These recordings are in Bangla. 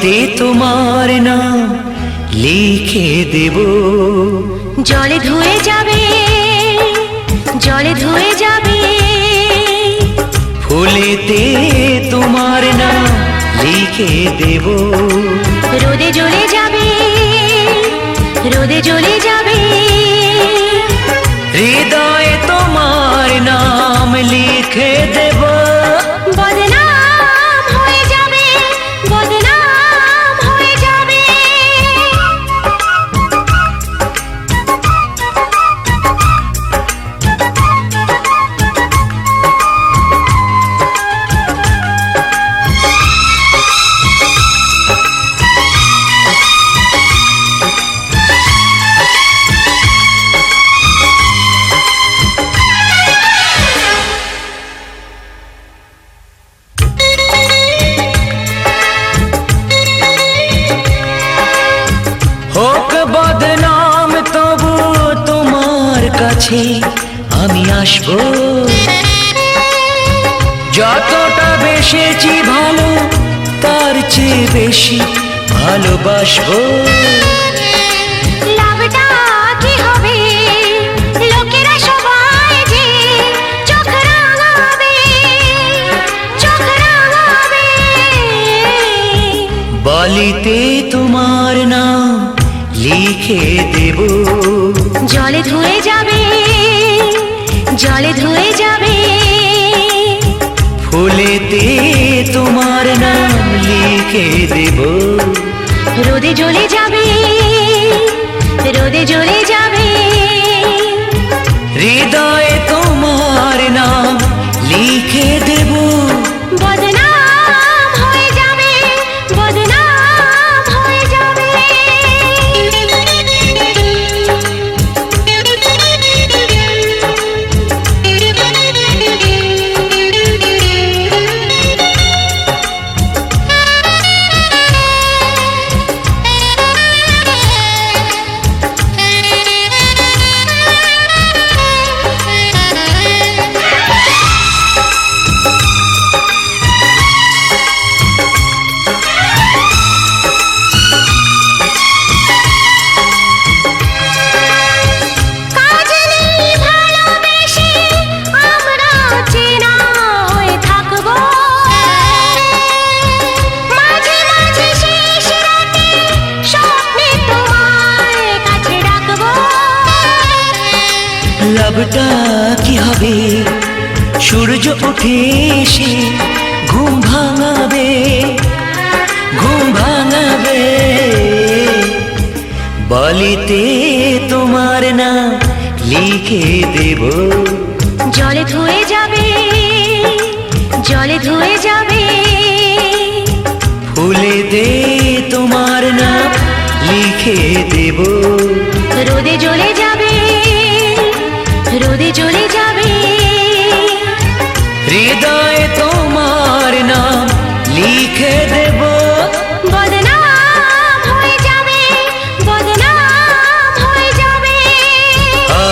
বালিতে তোমার নাম লিখে দেব। জলে ধুয়ে যাবে, জলে ধুয়ে যাবে, ফুলেতে তোমার নাম লিখে দেব। রোদে জ্বলে যাবে, রোদে জ্বলে যাবে, হৃদয়ে তোমার নাম লিখে দেব। বদনাম হয়ে যাবে, বদনাম হয়ে যাবে। হোক বদনাম তবু তোমার কাছে আমি আসবো। যতটা বেসেছি ভালো তার চেয়ে বেশি ভালোবাসবো। লাভটা কি হবে, লোকেরা সবাই যে চোখ রাঙাবে, চোখ রাঙাবে। বালিতে তোমার নাম লিখে দেব। জলে ধুয়ে যাবে, জলে ধুয়ে যাবে, ফুলেতে তোমার নাম লিখে দেব। রোদে জ্বলে যাবে, রোদে জ্বলে যাবে, হৃদয়ে তোমার নাম লিখে দেব। বদনাম হয়ে যাবে, বদনাম হয়ে যাবে। লাভটা কি হবে, সূর্য উঠে এসে ঘুম ভাঙাবে, ঘুম ভাঙাবে। বালিতে তোমার নাম লিখে দেব। জলে ধুয়ে যাবে, জলে ধুয়ে যাবে, ফুলেতে তোমার নাম লিখে দেব। রোদে জ্বলে যাবে, রোদে জ্বলে যাবে, হৃদয়ে তোমার নাম লিখে দেব। বদনাম হয়ে যাবে, বদনাম হয়ে যাবে। ও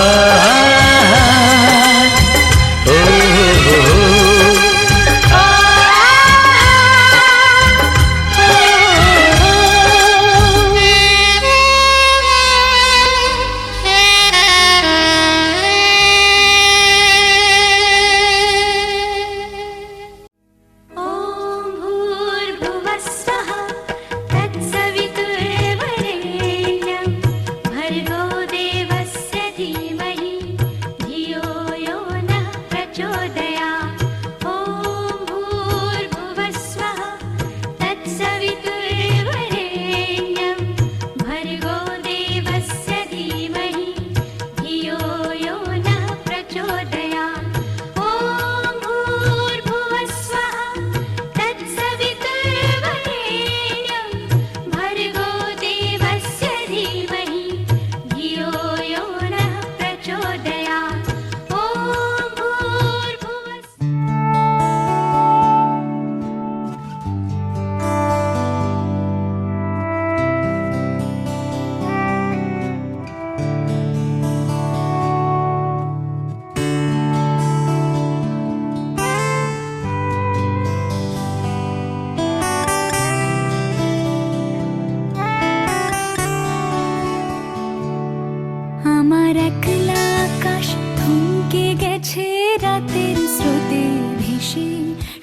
একলা আকাশ থমকে গেছে রাতের স্রোতে ভেসে,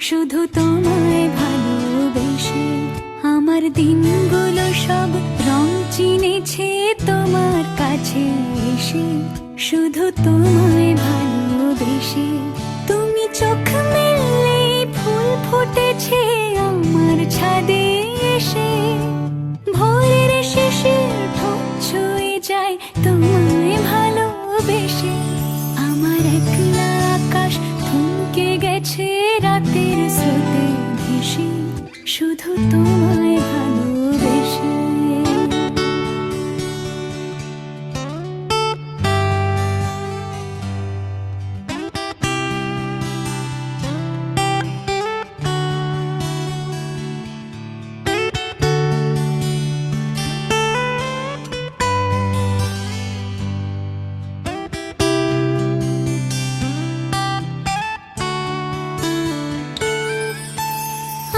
শুধু তোমায় ভালোবেসে। আমার দিনগুলো সব রং চিনেছে তোমার কাছে এসে, শুধু তোমায় ভালোবেসে। তুমি চোখ মেললে ফুল ফুটেছে আমার ছাদে এসে, ভোরের শেষের ঠোঁট ছুঁয়ে যায় তোমায় ভালোবেসে। আমার একলা আকাশ থমকে গেছে রাতের স্রোতে ভেসে, শুধু তোমায় ভালোবেসে।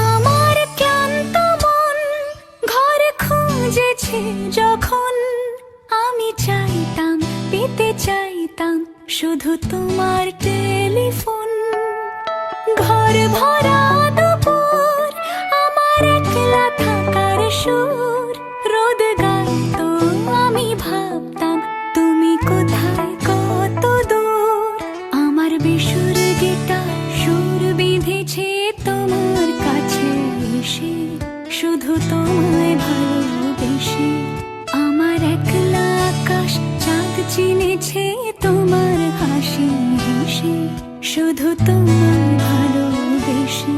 আমার ক্লান্ত মন ঘর খুঁজেছে যখন, আমি চাইতাম পেতে চাইতাম শুধু তোমার টেলিফোন। ঘর ভরা দুপুর আমার একলা থাকার সুর, রোদ গাইতো আমি ভাবতাম তুমি কোথায় কত দূর। আমার বেসুর গিটার সুর বিঁধেছে তোমার কাছে এসে, শুধু তোমায় ভালোবেসে। আমার একলা আকাশ চাঁদ চিনেছে তোমার হাসি হেসে, শুধু তোমায় ভালোবেসে।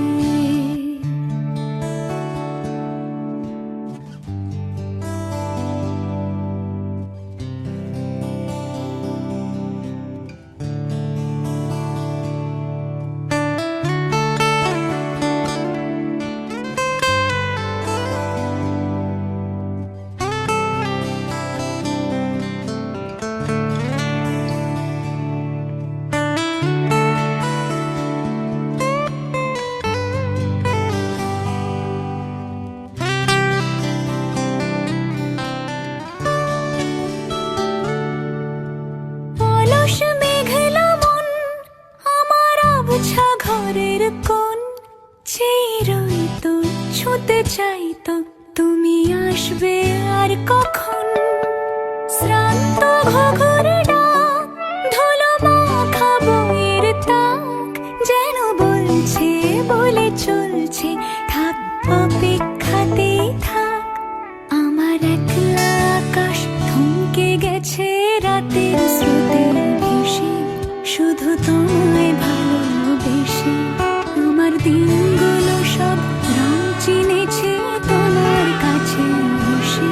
অলস মেঘলা মন আমার আবছা ঘরের কোণ, চেয়ে রইতো ছুঁতে চাইতো তুমি আসবে আর কখন। শ্রান্ত ঘুঘুর ডাক ধুলো মাখা বইয়ের তাক, যেন বলছে বলে চলছে থাক অপেক্ষাতেই থাক। আমার একলা আকাশ থমকে গেছে রাতের স্রোতে ভেসে, শুধু তোমায় ভালোবেসে। আমার দিনগুলো সব রং চিনেছে তোমার কাছে এসে,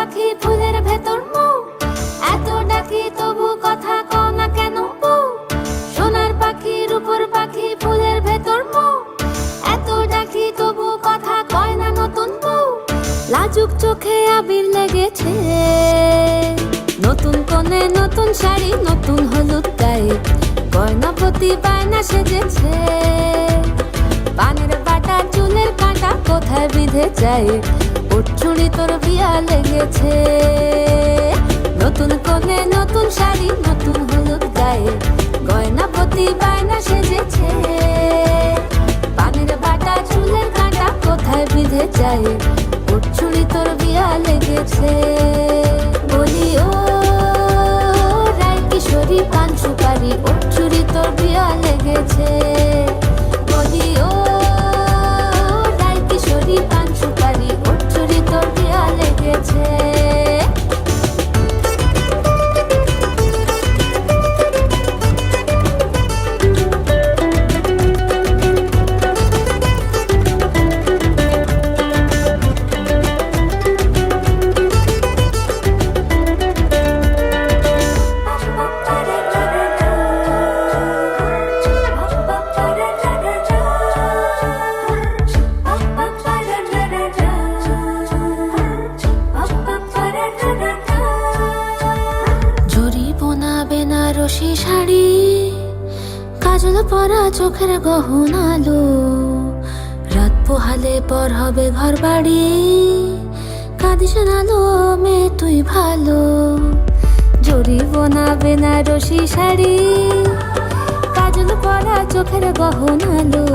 পাখি ফুলের ভেতর মৌ, এত ডাকি তবু কথা কও না কেন বউ। সোনার পাখি রূপোর পাখি ফুলের ভেতর মৌ, এত ডাকি তবু কথা কয় না নতুন বউ। লাজুক চোখে আবির লেগেছে, নতুন কোণে নতুন শাড়ি নতুন হলুদ গায়ে, গয়না প্রতি বায়না সেজেছে। পানের বাটা চুলের কাঁটা কোথায় বিঁধে যায়, ওর চুড়ি তোর বিয়া লেগেছে। নতুন কোণে নতুন শাড়ি নতুন হলুদ গায়ে, গয়না প্রতি বায়না সেজেছে। পানের বাটা চুলের কাঁটা কোথায় বিঁধে যায়, ওর চুড়ি তোর বিয়া লেগেছে। বলি ও রায় কিশোরী পান সুপারি, ওর চুড়ি তোর বিয়া লেগেছে। বলি ও রায় কিশোরী পান সুপারি, ওর চুড়ি তোর বিয়া লেগেছে। বেনারসি শাড়ি, কাজল পরা চোখের গহনালো, রাত পোহালে পর হবে ঘর বাড়ি, কাঁদিস নালো মেয়ে তুই ভালো। জরি বোনা বেনারসি শাড়ি, কাজল পরা চোখের গহনালো,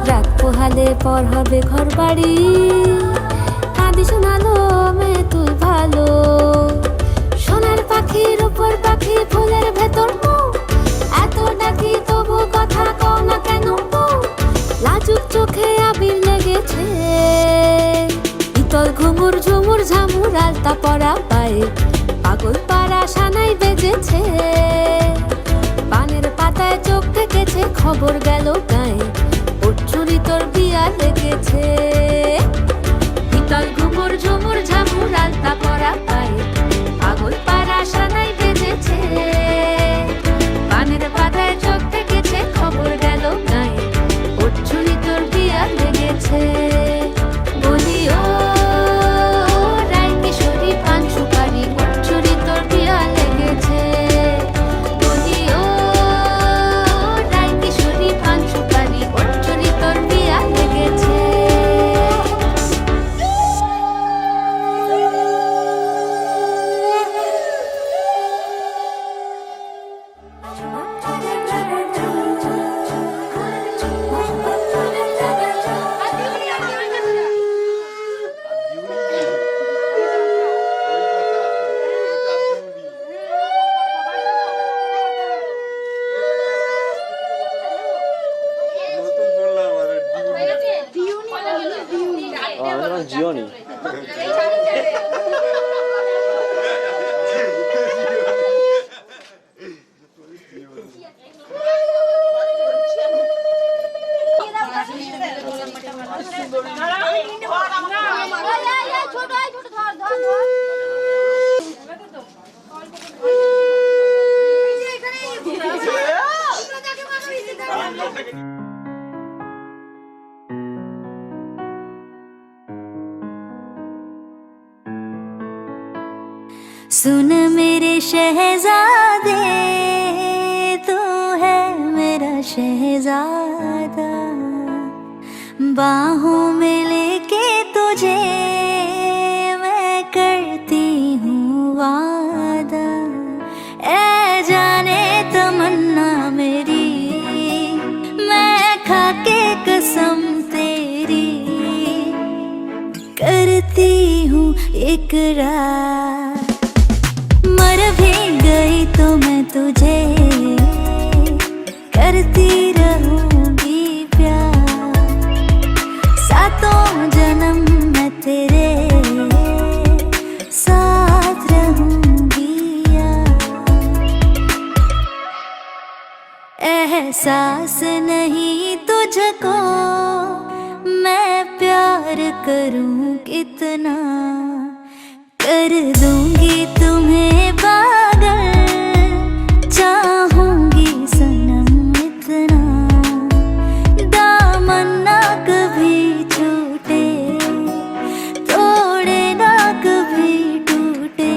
রাত পোহালে পর হবে ঘর বাড়ি, কাঁদিস নালো মেয়ে তুই ভালো। সোনার পাখি রূপোর পাখি ফুলের ভেতর মৌ, এত ডাকি তবু কথা কও না কেন বউ। লাজুক চোখে আবির লেগেছে, ইতল ঘুমুর ঝুমুর ঝামুর আলতা পরা পায়ে, পাগল পাড়া সানাই বেজেছে। পানের পাতায় চোখ থেকেছে খবর গেল গায়ে, ওর চুড়ি তোর বিয়া লেগেছে। ইতল ঘুমুর ঝুমুর ঝামুর আলতা পরা পায়ে, পাগল পাড়া সানাই বেজেছে। পানের পাতায় চোখ থেকেছে খবর গেল গায়ে, ওর চুড়ি তোর বিয়া লেগেছে। বলি ও রায় কিশোরী পান সুপারি, ওর চুড়ি তোর বিয়া লেগেছে। বলি ও রায় কিশোরী পান সুপারি, ওর চুড়ি তোর বিয়া লেগেছে। জিওনি सुन मेरे शहजादे, तू है मेरा शहजादा, बाहों में लेके तुझे मैं करती हूँ वादा। ऐ जाने तमन्ना मेरी, मैं खाके कसम तेरी करती हूँ इकरार। मर भी गई तो मैं तुझे करती रहूंगी प्यार। सातों जन्म मैं तेरे साथ रहूंगी यार। एहसास नहीं तुझको मैं प्यार करूं कितना, कर दूंगी तुम्हें पागल, चाहूंगी सनम इतना, दामन ना कभी छूटे, तोड़े ना कभी टूटे,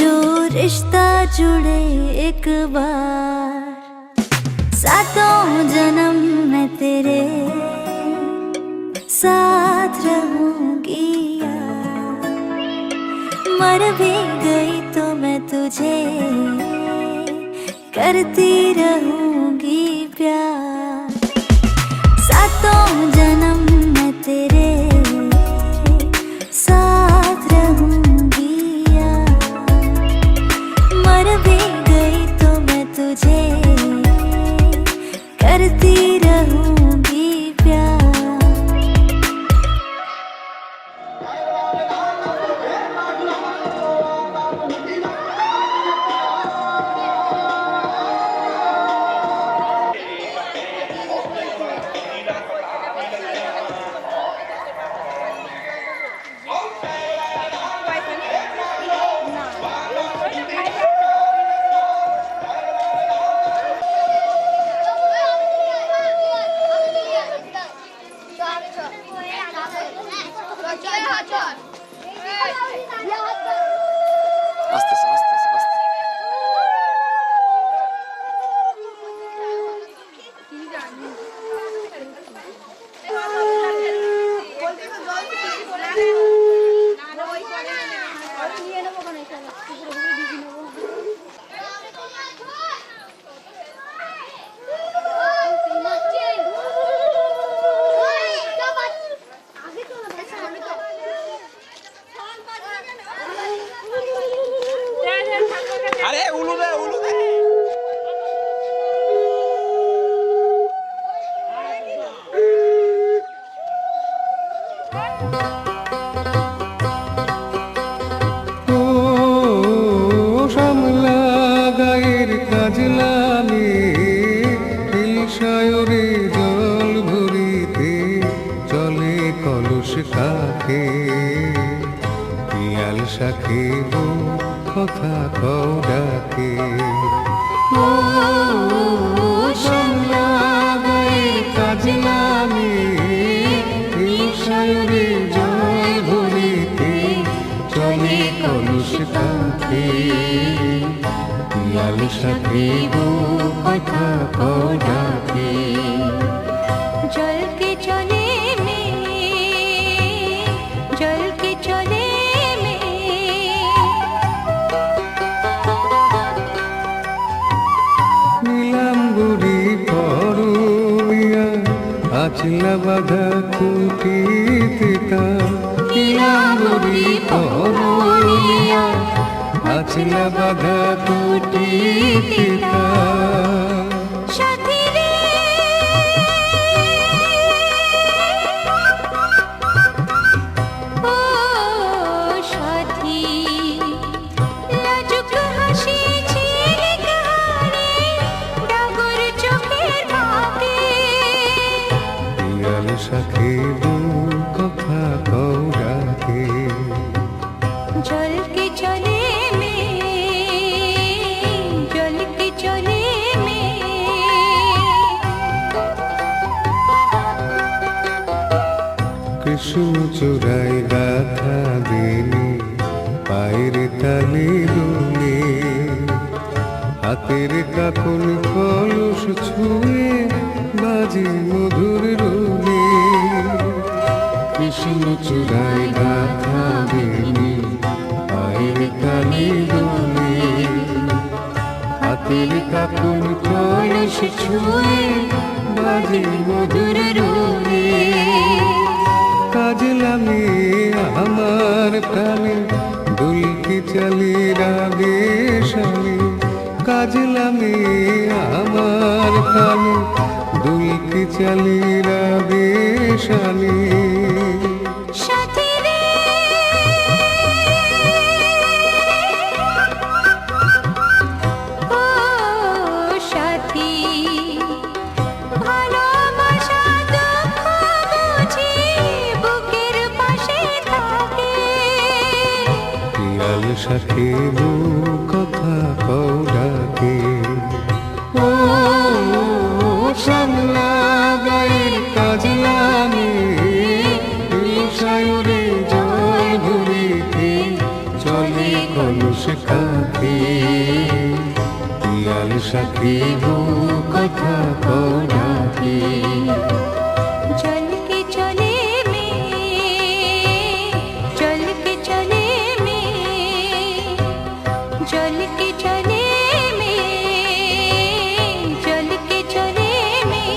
जो रिश्ता जुड़े एक बार। सातों जन्म मैं तेरे साथ रहूंगी यार, मर भी गई तो मैं तुझे करती रहूंगी प्यार। सातों जन्म मैं तेरे साथ रहूंगी यार, मर भी गई तो मैं तुझे करती रहूंगी प्यार। আস্তে আস্তে আস্তে আস্তে আস্তে। আরে উলু দে উলু দে। ও শামলা গায়ের কাজলানে হিলসায়রে জল ভরিতে চলে কলস কাকে, পিয়াল শাকে কথা কও ডাকে। ও শামলা গায়ের কাজলানে হিলসায়রে জল ভরিতে চলে কলস কাকে, পিয়াল শাকে কথা কও ডাকে। जल के चले में, जल के चले में, নীলাম বুড়ি পরুয়া আছলা বাধা কুটিতে, নীলাম বুড়ি পরুয়া আছলা বাধা কুটিতে। সাথী রে ও সাথী, লাজুক হাসি ঝিলিক হারে ডাগর চোখের ভাগে, পিয়াল শাকে কথা কও ডাকে। जल के चले में, जल के चले में, কৃষ্ণ চূড়ায় গাথা বেনি পায়ের তালে দুলে, হাতের কাকন কলস ছুঁয়ে বাজে মধুর রুলে। কৃষ্ণ চূড়ায় গাথা বেনি পায়ের তালে দুলে, হাতের কাকন কলস ছুঁয়ে বাজে মধুর রুলে। কাজলামে আমার প্রাণে দুলকি চলে রাগে শানে, কাজলামে আমার প্রাণে দুলকি চলে রাগে শানে। সাথী রে ও সাথী, ভালোবাসা দুঃখ বুঝি বুকের পাশে থাকে, সাকিব কথা কও ডাকে ও শ্যামলা গায়ের কাজলামে সায়রে জল ভরিতে চলে কলস কাঁধে পিয়াল সাকিব কথা কও ডাকে चल के चले में चल के चले में चल के चले में चल के चले में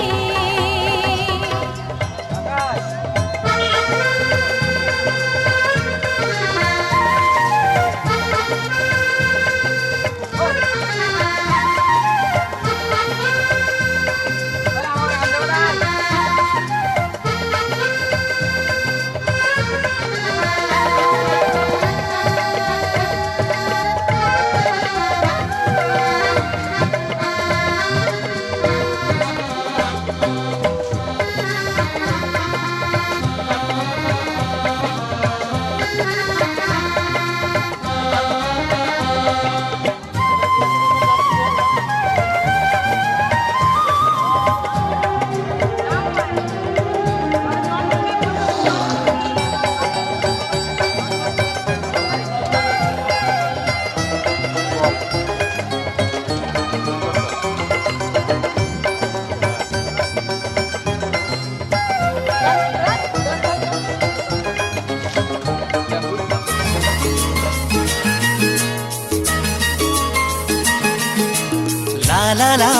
La la la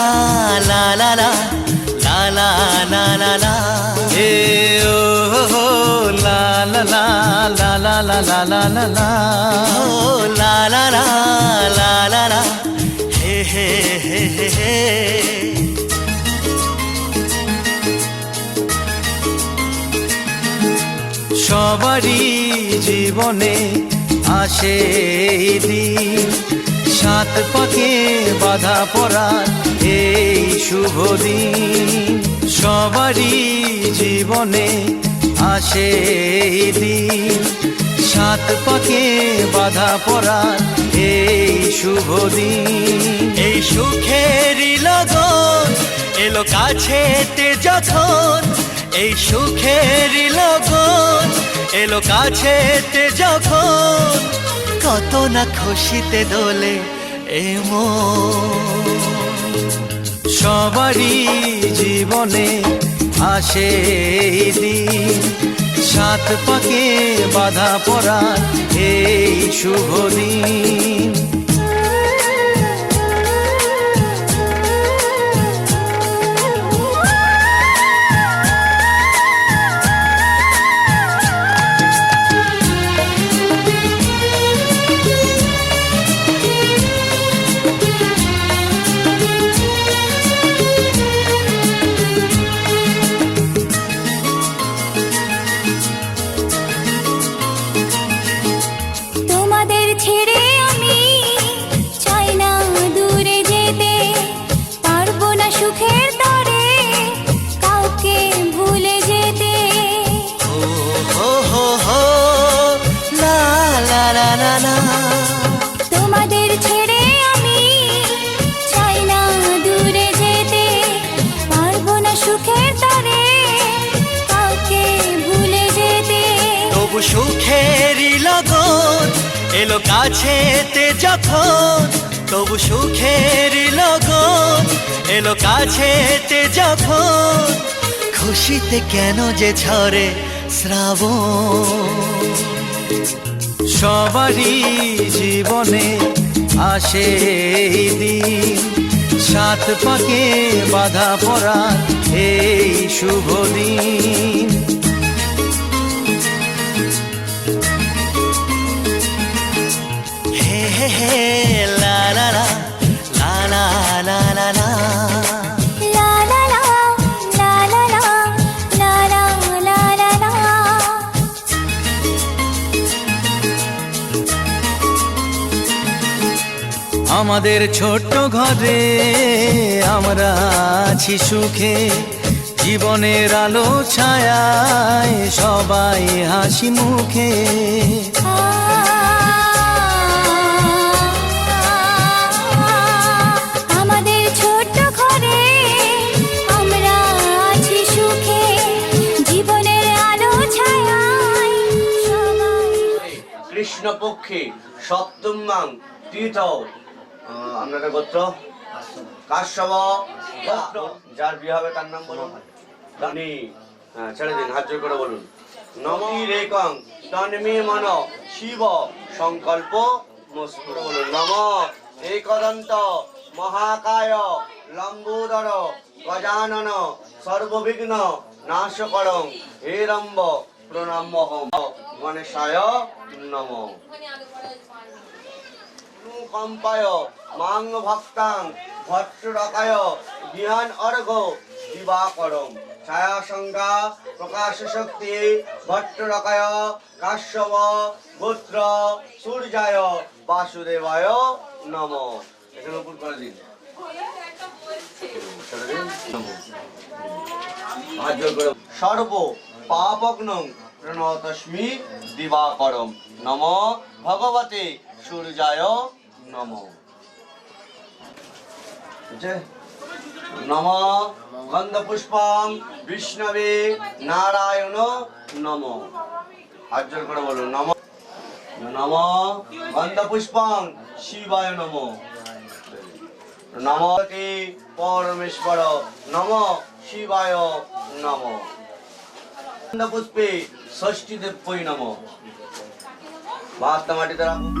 la la la la la la la hey oh la la la la la la la la la la oh la la la la la la hey hey hey hey সবারই জীবনে আসে এই দিন সাত পাকে বাধা পড়ার এই শুভ দিন সবারই জীবনে আসে এই দিন সাত পাকে বাধা পড়ার এই শুভ দিন এই সুখেরই লগন এলো কাছেতে যখন এই সুখেরই লগন এলো কাছেতে যখন কত না খুশিতে দোলে এমন সবারই জীবনে আসে এই দিন সাত পাকে বাধা পড়ার এই শুভ দিন তোমাদের ছেড়ে আমি চাই না দূরে যেতে পারবো না সুখের তরে কাউকে ভুলে যেতে তবু সুখেরই লগন এলো কাছেতে যখন তবু সুখেরই লগন এলো কাছেতে যখন খুশিতে কেন যে ঝরে শ্রাবণ সবারই জীবনে আসে এই দিন সাত পাকে বাধা পড়ার এই শুভ দিন হে হে হে লা লা লা লা লা লা লা লা আমাদের ছোট্ট ঘরে আমরা আছি সুখে জীবনের আলো ছায়ায় সবাই হাসি মুখে কৃষ্ণপক্ষে সপ্তমাং তীর্থ আপনাদের গোত্র কাশ্যপ গোত্র যার বিয়ে হবে তার নাম বলুন আপনি ছেড়ে দিন হাত জোর করে বলুন নমঃ রেকং তন্মে মন শিব সংকল্প মস্তু বলুন নমঃ একদন্ত মহাকায় লম্বোদর গজানন সর্ববিঘ্ন নাশকরং হেরম্ব প্রণাম্যহম গণেশায় নমঃ কম্পায় মাং ভক্তাং ভট্টরকায় বিহান অর্ঘ দিবাকরম ছায়া সংজ্ঞা প্রকাশ শক্তি ভট্টরকায় কাশ্যপ গোত্র সূর্যায় বাসুদেবায় নমঃ এখানে উপর করে দিন সর্ব পাপগ্নং প্রণতস্মি দিবাকরম নমঃ ভগবতে সূর্যায় নমঃ নমঃ গন্ধপুষ্পং বিষ্ণবে নারায়ণ নমঃ হাত জোর করে বলুন নমঃ নমঃ গন্ধপুষ্পং শিবায় নমঃ নমঃ পরমেশ্বর নমঃ শিবায় নমঃ গন্ধপুষ্পে ষষ্ঠী দেব্যই নমঃ ভাতটা মাটিতে রাখুন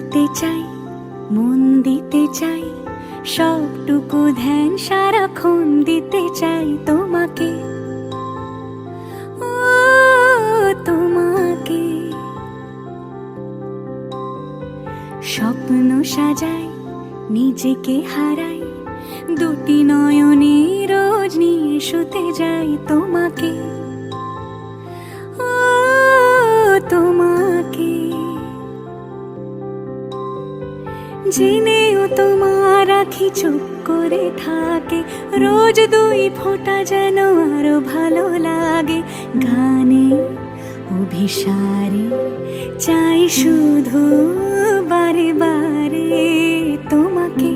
দিতে চাই, মন দিতে চাই, সবটুকু ধ্যান সারাক্ষণ দিতে চাই তোমাকে, ও তোমাকে। স্বপ্ন সাজাই, নিজেকে হারাই, দুটি নয়নে রোজ নিয়ে শুতে যাই তোমাকে, ও তোমাকে। জেনেও তোমার আখি চুপ করে থাকে, রোজ দুই ফোঁটা যেন আরো ভালো লাগে। গানে অভিসারে চাই শুধু বারে বারে তোমাকে,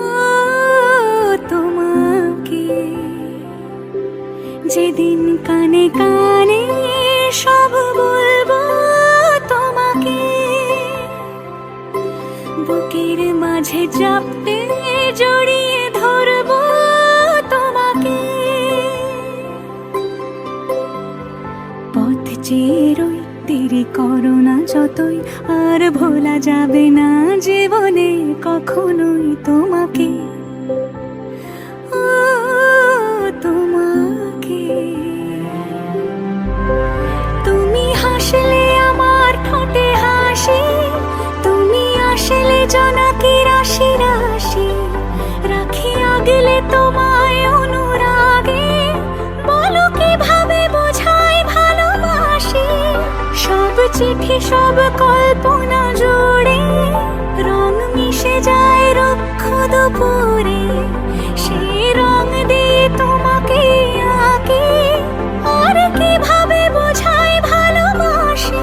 ও তোমাকে। যেদিন কানে কানে সব বলবো তোমাকে, বুকের মাঝে চাপতে জড়িয়ে ধরবো তোমাকে। পথ চেয়ে রই, দেরি করো না যতই, আর ভোলা যাবে না জীবনে কখনোই তোমাকে, ও তোমাকে। তুমি হাসলে আমার ঠোঁটে হাসি, তুমি আসলে জোনাকি রাশি রাশি, রাখি আগলে তোমায় অনুরাগে, বলো কিভাবে বোঝাই ভালোবাসি। সব চিঠি সব কল্পনা জুড়ে রং মিশে যায় রুক্ষ দুপুরে, সেই রং দিয়ে তোমাকে আঁকি, আর কিভাবে বোঝাই ভালোবাসি।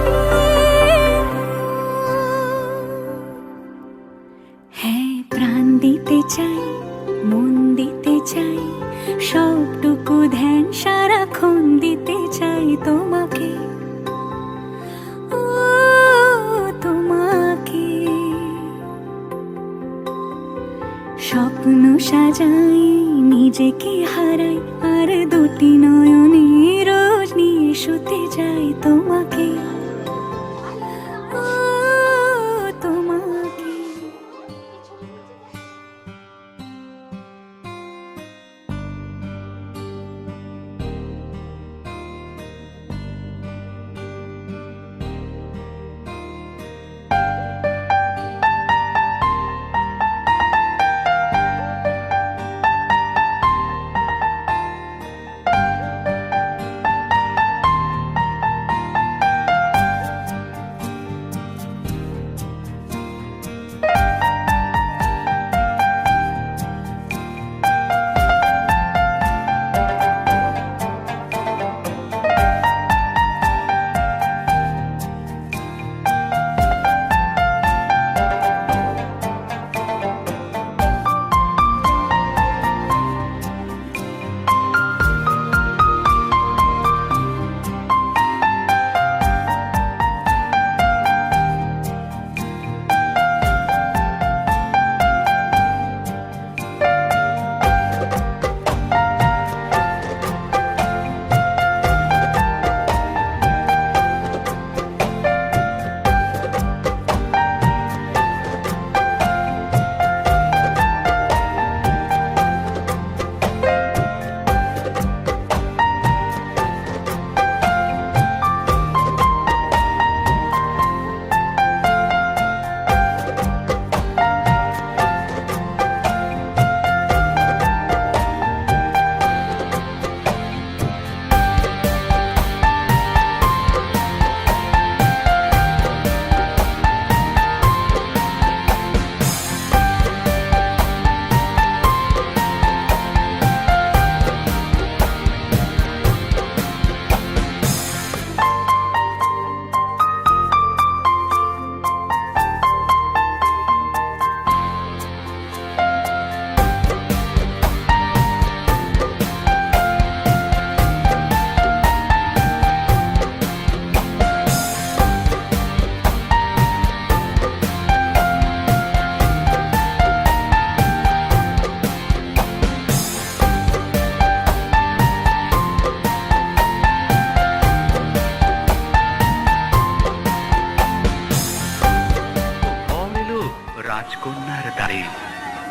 হ্যাঁ, প্রাণ দিতে চাই, মন দিতে চাই, সবটুকু ধ্যান সারাক্ষণ দিতে চাই তোমাকে, ও তোমাকে। স্বপ্ন সাজাই, নিজেকে হারাই, আর দুটি নয়নে রোজ নিয়ে শুতে যাই তোমাকে, ও তোমাকে।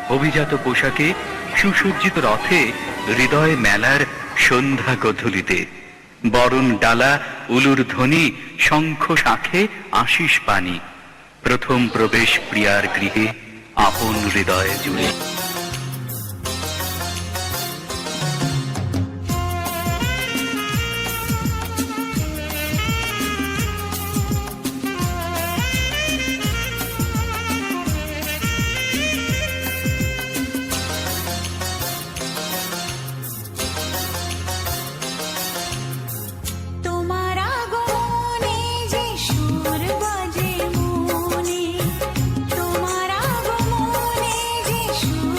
অভিজাত পোশাকে সুসজ্জিত রথে হৃদয় মেলার সন্ধ্যা গধূলিতে বরণ ডালা উলুর ধ্বনি শঙ্খ শাঁখে আশিস পানি প্রথম প্রবেশ প্রিয়ার গৃহে আপন হৃদয় জুড়ে। তোমার আগমনে যে সুর বাজে মনে, তোমার আগমনে যে সুর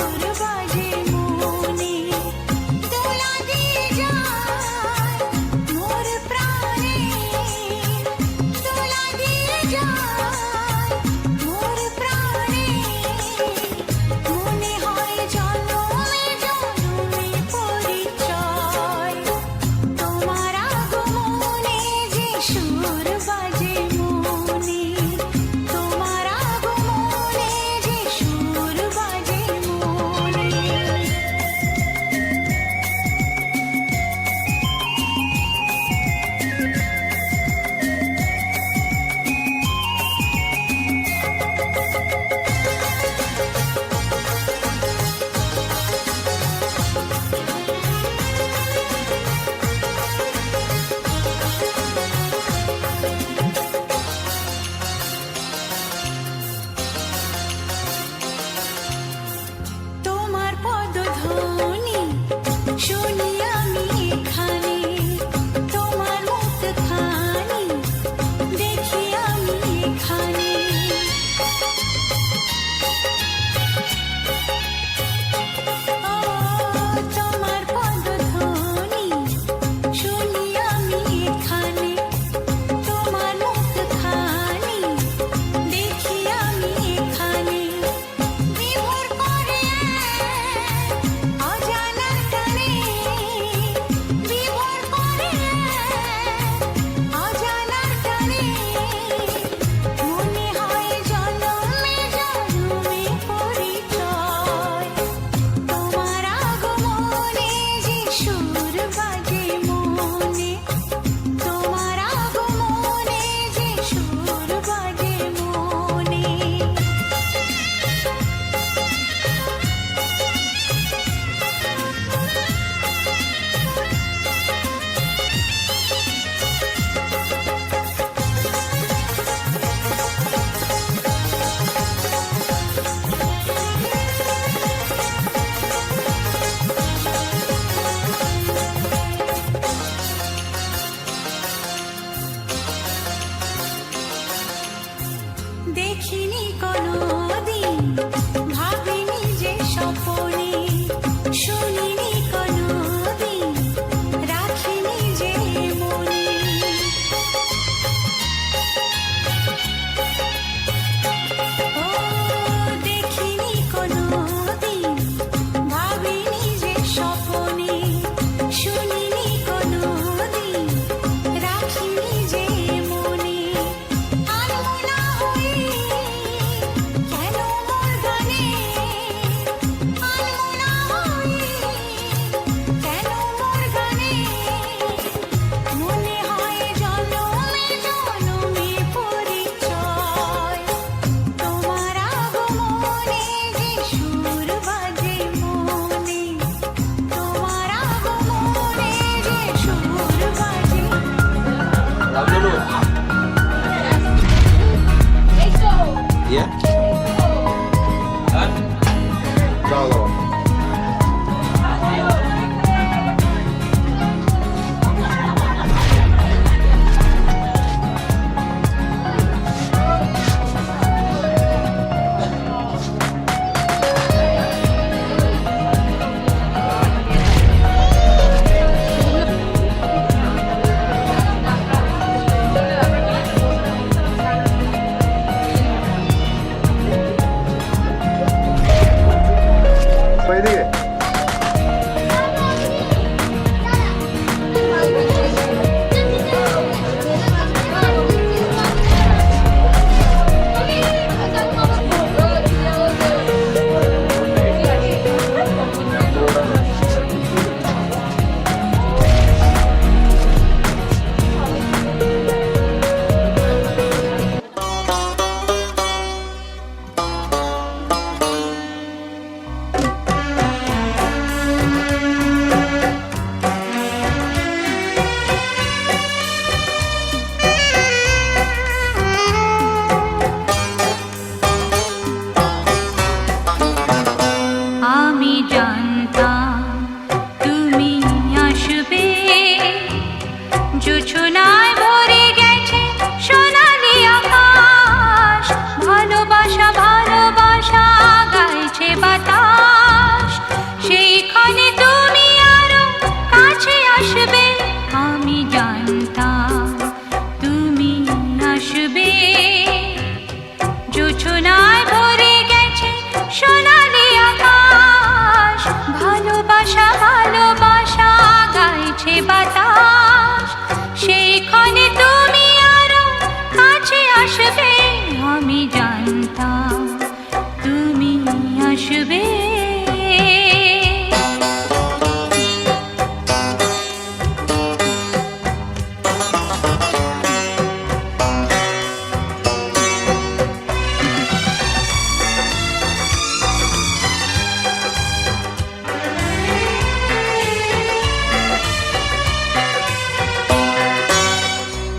আসবে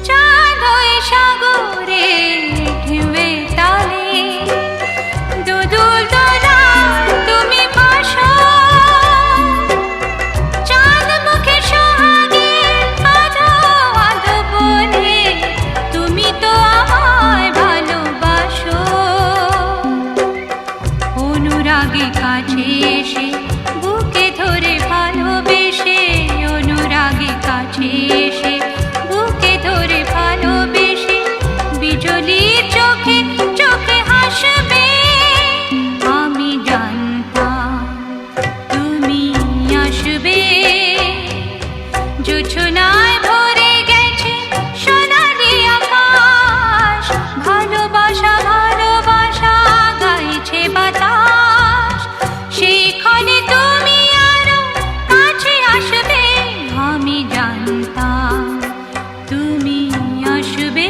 চাঁদ হয়ে সাগরে ঢেউয়ে তালে দুদুল দোলা তুমি ভাসো চাঁদ মুখে সোহাগে আধো আধো বলে তুমি তো আমায় ভালোবাসো অনুরাগে কাছে এসে বুকে ধরে ভালোবেসে অনুরাগে কাছে এসে বুকে ধরে ভালোবেসে বিজলির চোখে চোখে হাসবে আমি জানতাম তুমি আসবে জোছনায় ভরে গেছে সোনালি আকাশ ভালোবাসা ভালোবাসা গাইছে বাতাস সেখানে তুমি আরো কাছে আসবে আমি জানতাম তুমি আসবে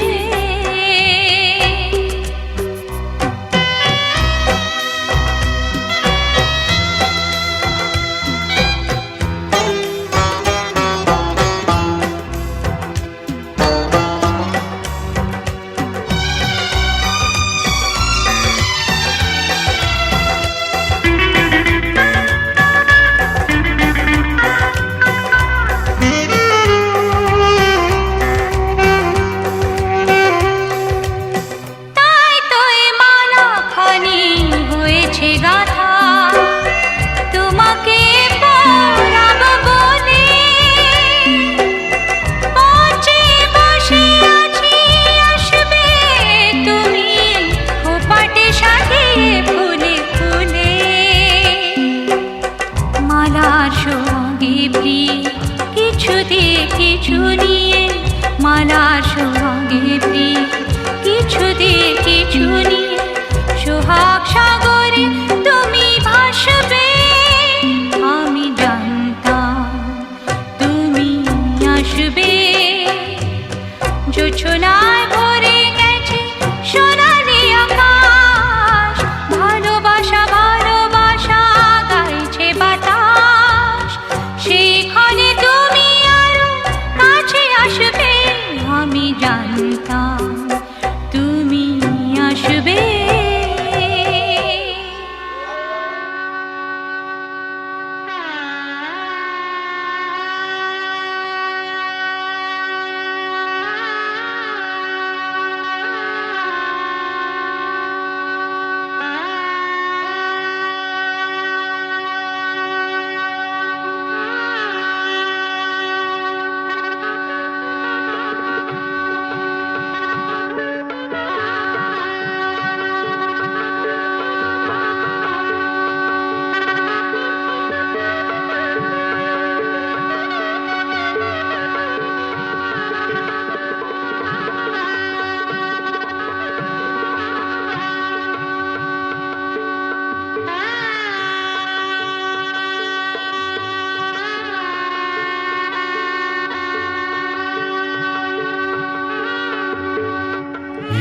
তাই তো এ মালাখানি হয়েছে গাথা তোমাকে পরাবো বলে পৌঁছে বসে আছি আসবে তুমি খোপাটে সাজিয়ে ফুলে ফুলে মালার সঙ্গে প্রিয় কিছু দিয়ে কিছু নিয়ে মালার সঙ্গে প্রিয় কিছু দিয়ে কিছু নিয়ে সোহাগ সাগরে তুমি ভাসবে আমি জানতাম তুমি আসবে জোছনায় ভরে গেছে সোনালি আকাশ ভালোবাসা ভালোবাসা গাইছে বাতাস সেখানে তুমি আরো কাছে আসবে আমি জানতাম তুমি আসবে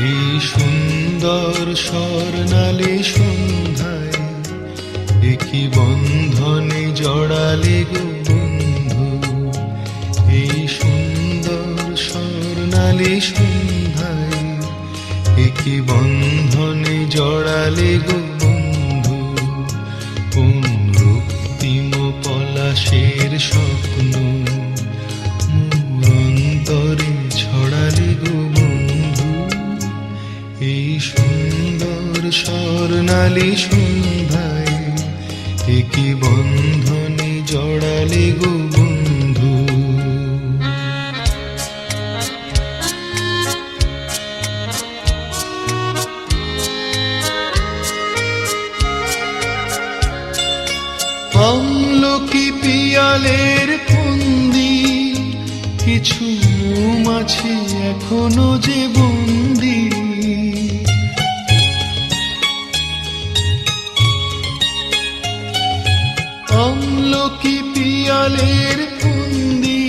এই সুন্দর স্বর্ণালী সন্ধ্যায় একই বন্ধনে জড়ালে গো বন্ধু এই সুন্দর স্বর্ণালী সন্ধ্যায় একই বন্ধনে জড়ালে গো বন্ধু কোন রক্তিম পলাশের স্বপ্ন মোর অন্তরে ছড়ালে গো বন্ধু এই সুন্দর স্বর্ণালী সন্ধ্যায় একই বন্ধনে জড়ালে গো বন্ধু আমলকি পিয়ালের ফন্দি কিছু মৌমাছি এখনো যে বন্দি আমলকি পিয়ালের ফন্দি,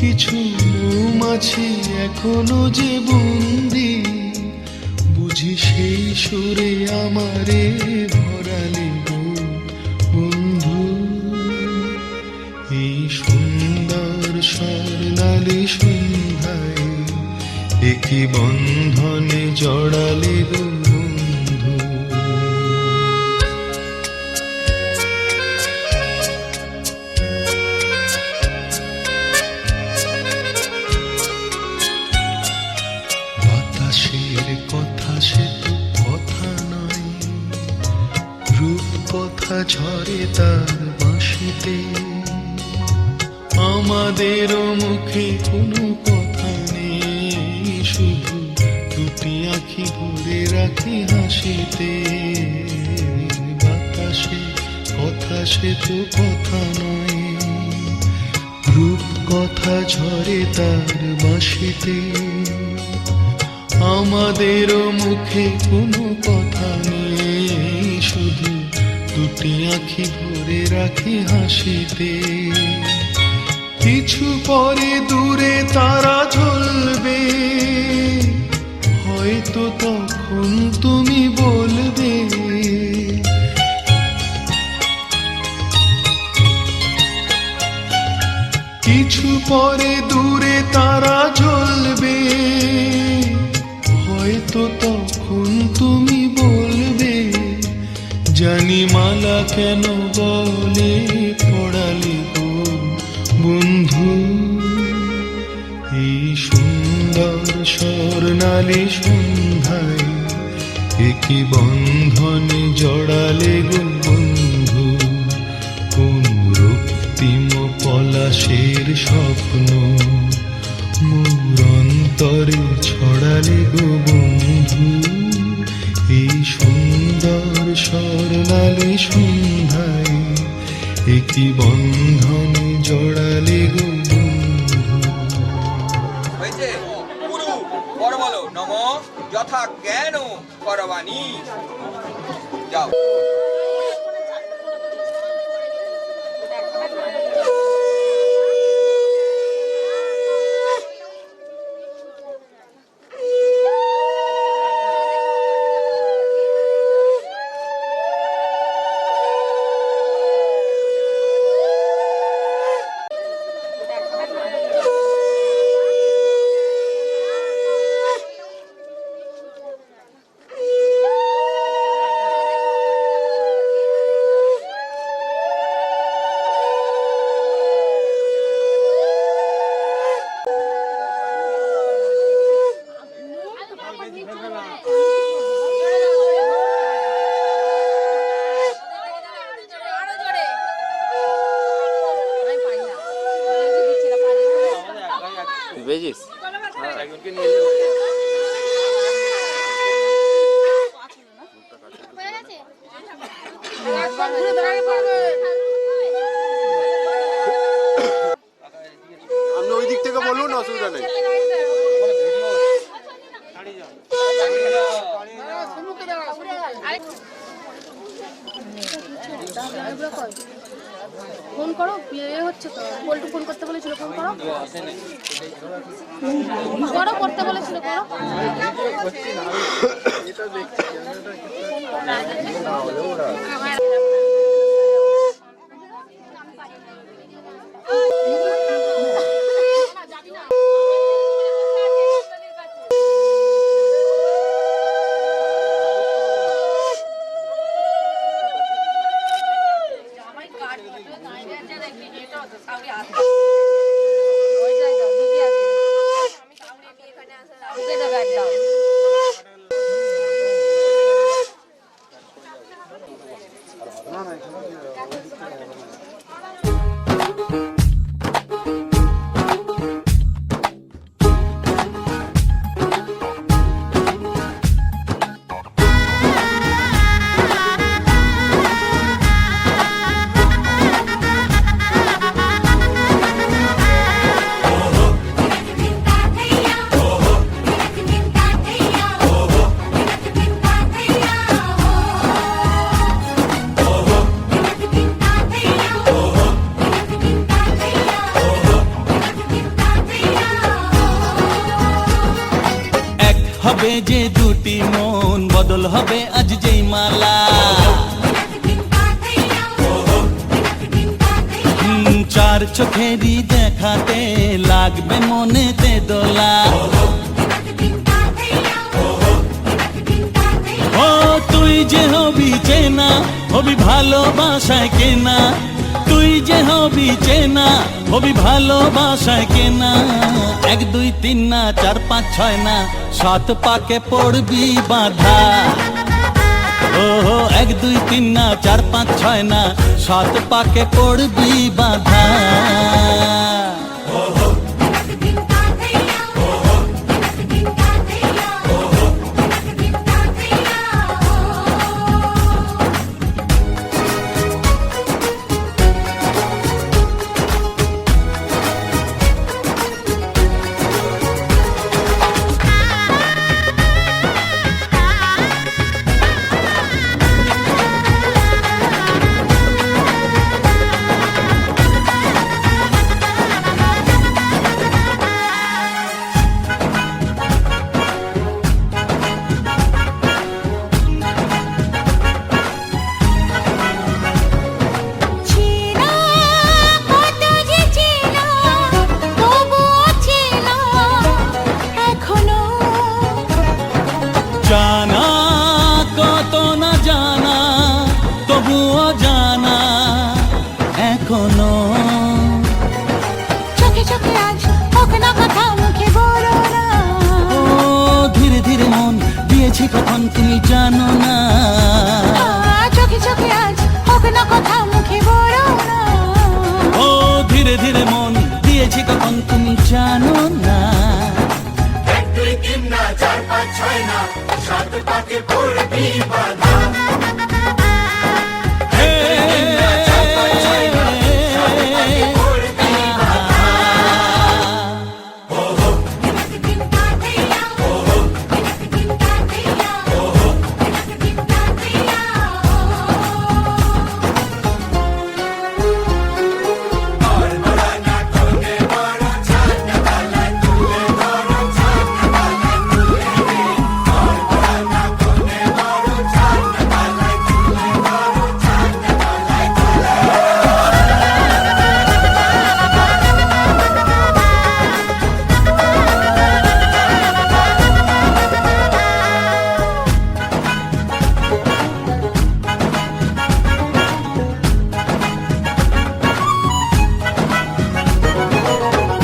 কিছু মৌমাছি এখনো যে বন্দি, বুঝি সেই সুরে আমারে ভরালে গো বন্ধু। এই সুন্দর স্বর্ণালী সন্ধ্যায় একই বন্ধনে জড়ালে গো বন্ধু। বাতাসের কথা সে তো কথা নয়, রূপ কথা ঝরে তার বাঁশিতে। আমাদেরও মুখে কোনো কথা নেই, শুধু দুটি আঁখি ভরে রাখি হাসিতে। বাতাসে কথা সে তো কথা নয়, রূপ কথা ঝরে তার বাঁশিতে। আমাদেরও মুখে কোনো কথা নেই, শুধু দুটি আঁখি ভরে রাখি হাসিতে। কিছু পরে দূরে তারা জ্বলবে, হয়তো তখন তুমি বলবে কিছু পরে দূরে তারা জ্বলবে, হয়তো তখন তুমি বলবে জানি মালা কেন বলে পড়ালে গো বন্ধু। এই সুন্দর স্বর্ণালী সন্ধ্যায় একই বন্ধনে জড়ালে গো বন্ধু। কোন রক্তিম পলাশের স্বপ্ন মোর অন্তরে ছড়ালে গো বন্ধু। এই সুন্দর স্বর্ণালী সন্ধ্যায় একই বন্ধনে জড়ালে গো বন্ধু। হয়েছে গুরু বড় বলো নম যথা জ্ঞান করবাণী। যাও। বেজিস আপনি ওই দিক থেকে বলুন, অসুবিধা নেই। ফোন করো, বিয়ে হচ্ছে তো। পল্টু ফোন করতে বলেছিল, ফোন করো। করো, করতে বলেছিল, করো। হবে যে দুটি মন, বদল হবে আজ যেই মালা। চার চোখেরই দেখাতে লাগবে মনেতে দোলা। ও তুই যে হবি চেনা, হবি ভালোবাসায় কেনা। তুই যে হবি চেনা, হবি ভালোবাসায় কেনা। 1 2 3 না 4 5 6 না 7 পাকে পড়বি বাঁধা। ও 1 2 3 না 4 5 6 না 7 পাকে পড়বি বাঁধা। চেনা কত যে চেনা, তবুও চেনা এখনো। জানা কত না জানা, তবুও জানা এখনো। চোখে চোখে আজ হোক না কথা, মুখে বলো না। ও ধীরে ধীরে মন দিয়েছি কখন তুমি জানো না। চোখে চোখে আজ হোক না কথা, মুখে বলো না। ও ধীরে ধীরে মন দিয়েছি কখন তুমি জানো না।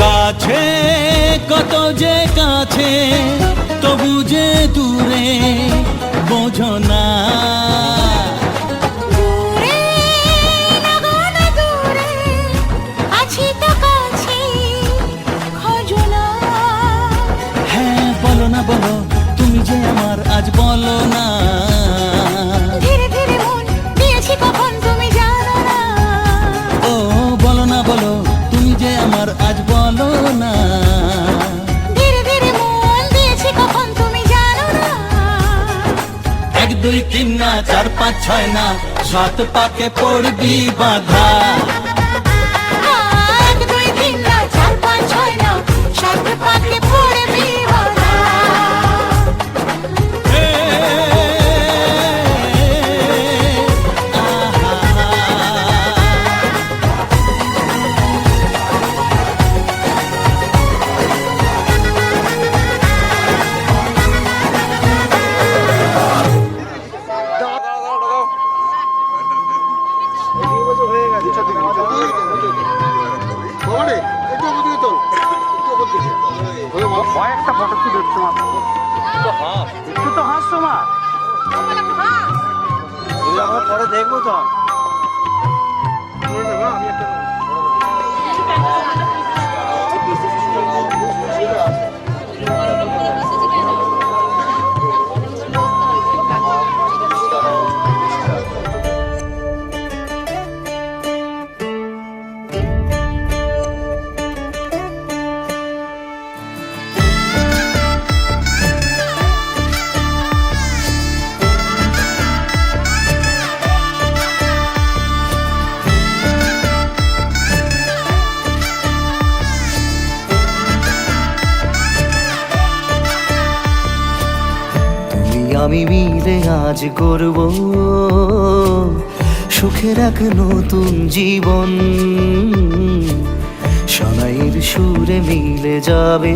কাছে কত যে কাছে, তবু যে দূরে বোঝো না। দূরে লাগো না দূরে, আছি তো কাছে খোঁজো না। হ্যাঁ বলো না বলো, তুমি যে আমার আজ বলো না। ধীরে ধীরে মন দিয়েছি কখন তুমি জানো না। ও বলো না বলো, তুমি যে আমার আজ বলো না। ধীরে ধীরে মন দিয়েছি কখন তুমি জানো না। 1 2 3 না 4 5 6 না 7 পাকে পড়বি বাঁধা। 1 2 3 না 4 5 6 না 7 পাকে পড়বি বাঁধা। বাবারে একটু ওপর দিকে তোল, একটু ওপর দিকে। কয়েকটা ফটো তুলে দেখতে মাত্র একটু তো হাসছো মা। আমরা পরে দেখবো তো। আমি একটা আজ গড়ব সুখের এক নতুন জীবন। সানাইয়ের সুরে মিলে যাবে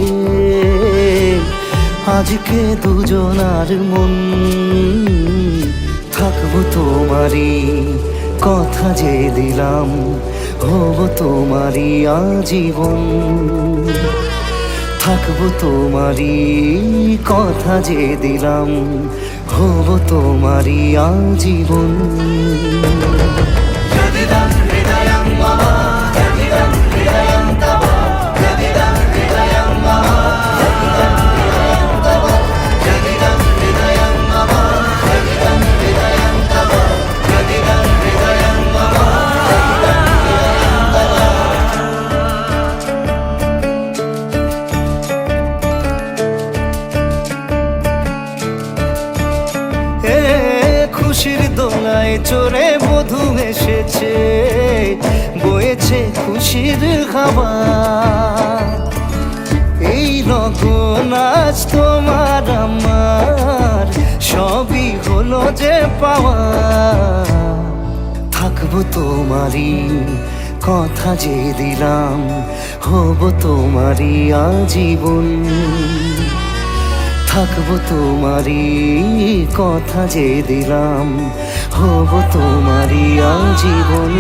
আজকে দুজনার মন। থাকবো তোমারই কথা যে দিলাম, হব তোমারই আজীবন। থাকবো তোমারই কথা যে দিলাম, হব তোমারই আজীবন। খুশির দোলায় চড়ে মধু এসেছে, বয়েছে খুশির হাওয়া। এই লগন আজ তোমার আমার সবই হলো যে পাওয়া। থাকবো তোমারই কথা যে দিলাম, হব তোমারই আজীবন। থাকবো তোমারই কথা যে দিলাম, হব তোমারই আজীবন।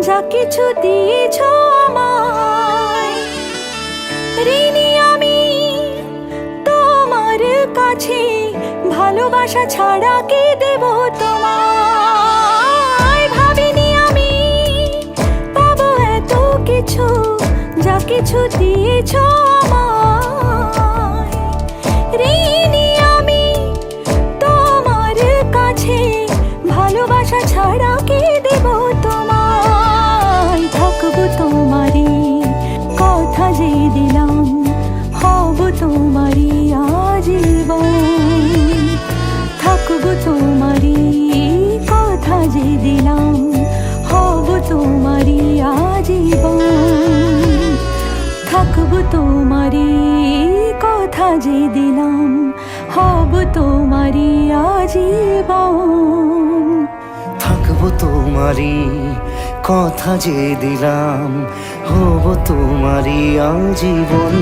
যা কিছু দিয়েছ আমায়, ঋণী আমি তোমার কাছে। ভালোবাসা ছাড়া কি দেব তোমায়? ভাবিনি আমি পাবো এত কিছু, যা কিছু দিয়েছ আমায়। ঋণী আমি তোমার কাছে, ভালোবাসা ছাড়া কি দেব তোমায়? থাকবো তোমারই কথা যে দিলাম, হব তোমারই আজীবন। থাকবো তোমারই কথা যে দিলাম, হব তোমারই আজীবন। থাকবো তোমারই কথা যে দিলাম, হব তোমারই আজীবন। থাকবো তোমারই কথা যে দিলাম, হব তোমারই আজীবন।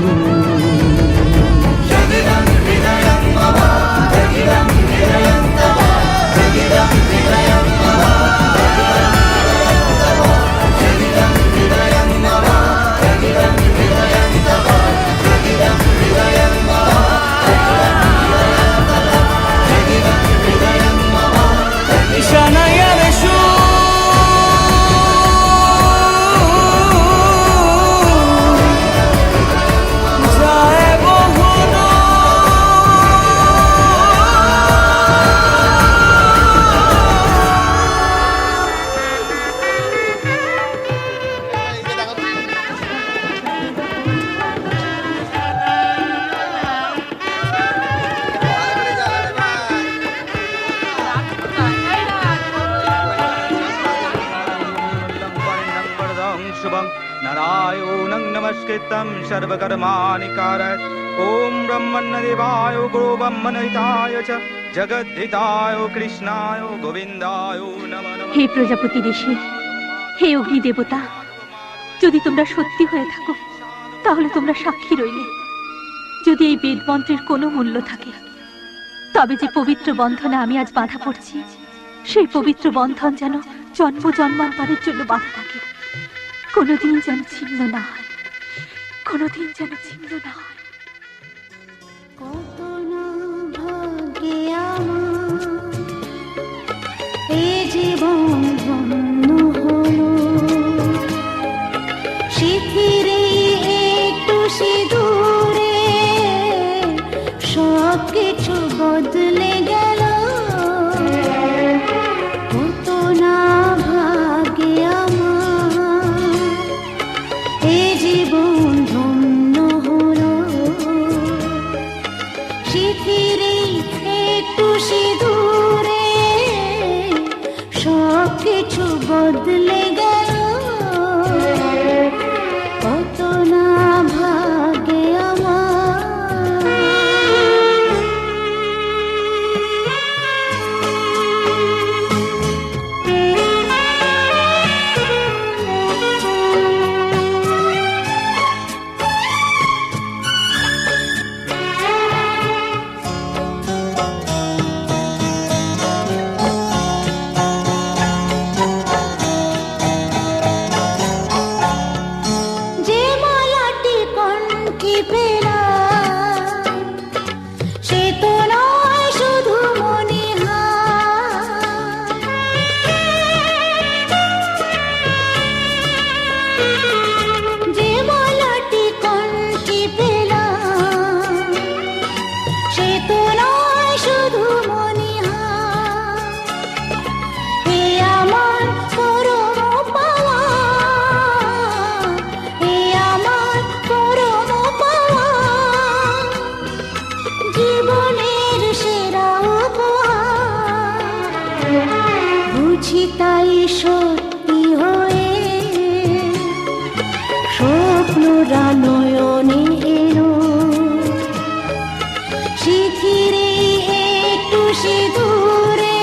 नारायणं नमस्कृतं सर्वकर्माणि कारयत्। ॐ ब्रह्मण्यदेवाय गुरु ब्रह्मणहिताय च जगद्धिताय कृष्णाय गोविन्दाय नमः नमः। হে প্রজাপতি ঋষি, হে অগ্নি দেবতা, যদি তোমরা সত্যি হয়ে থাকো তাহলে তোমরা সাক্ষী রইলে। যদি এই বেদ মন্ত্রের কোনো মূল্য থাকে, তবে যে পবিত্র বন্ধনে আমি আজ বাধা পড়ছি, সেই পবিত্র বন্ধন যেন জন্ম জন্মান্তরের জন্য বাধা থাকে, কোনোদিন যেন ছিন্ন না হয়, কোনোদিন যেন ছিন্ন না হয়। কত না ভাগ্যে আমার এ জীবন ধন্য হলো, শিথিরে একটু সিঁদুরে সব কিছু বদলে গেল। কত না ভাগ্যে আমার এ জীবন ধন্য হলো, শিথিরে একটু সিঁদুরে সব কিছু বদলে গেল। কত না ভাগ্যে আমার। যে মালাটি কণ্ঠে পেলাম সে তো নয় শুধু মণিহার। যে মালাটি কণ্ঠে পেলাম সে তো নয় শুধু মণিহার। এ আমার পরম পাওয়া, এ আমার পরম পাওয়া, জীবনের সেরা উপহার। বুঝি তাই সত্যি হয়ে স্বপ্নরা নয়নে এলো, শিথিরে একটু সিঁদুরে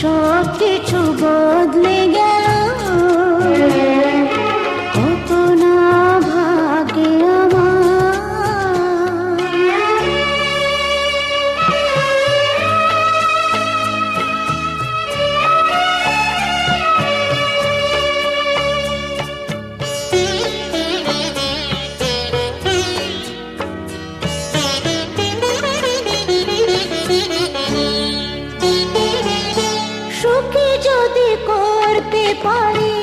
সব কিছু বদলে গেল। কত না ভাগ্যে আমার। সুখী যদি করতে পারি,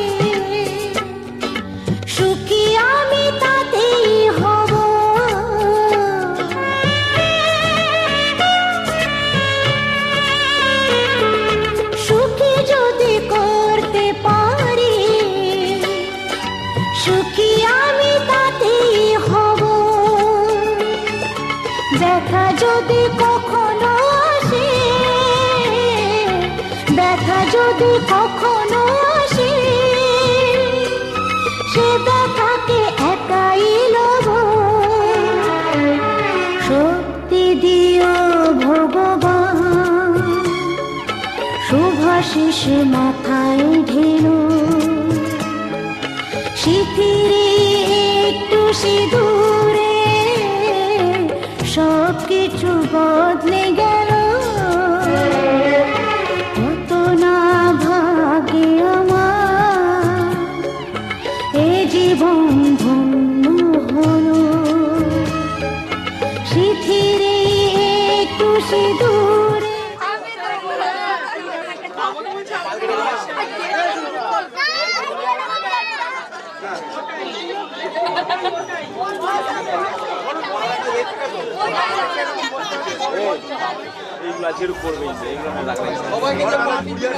সুখী আমি তাতেই হব। সুখী যদি করতে পারি, সুখী আমি তাতেই হব। দেখা যদি কখনো আসে, দেখা যদি কখনো আসে, সে দেখাকে একাই লব। শক্তি দিও ভগবান, শুভাশিস মাথায় ঢেলো, শিথিরে একটু সিঁদুরে সব কিছু বদলে গেল। কত না ভাগ্যে আমার এ জীবন ধন্য হলো, শিথিরে একটু সিঁদুরে। সবাইকে যে মাটি দিয়ে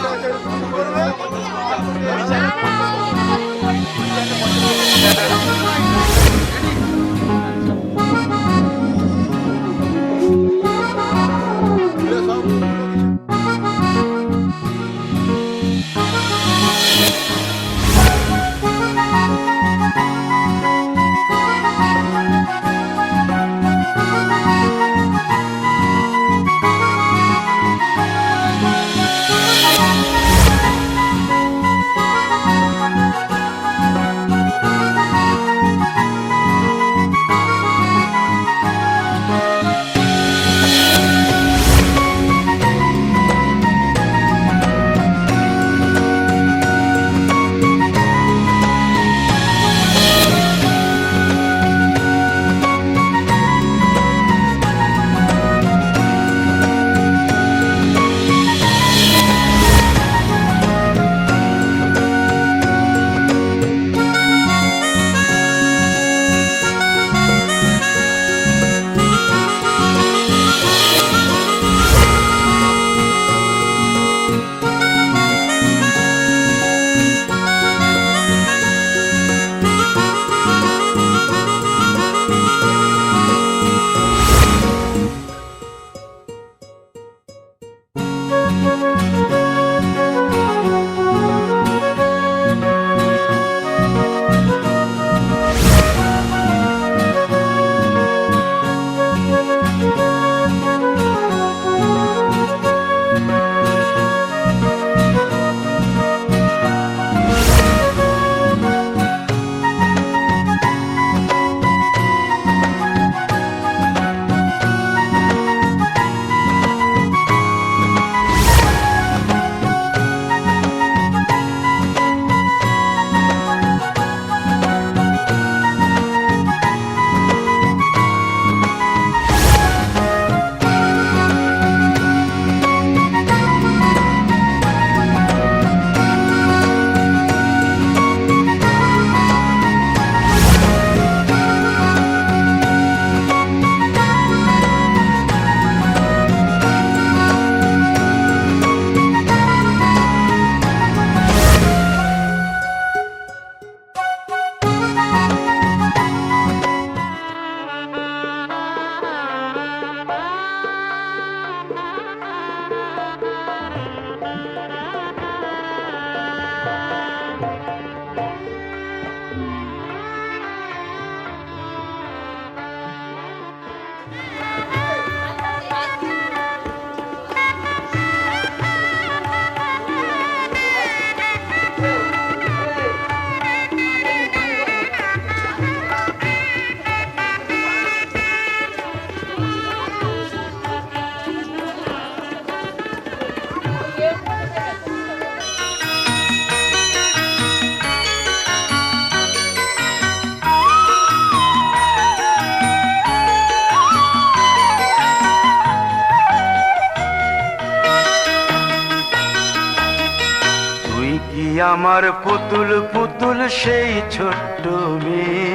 আমার পুতুল পুতুল সেই ছোট্ট মেয়ে,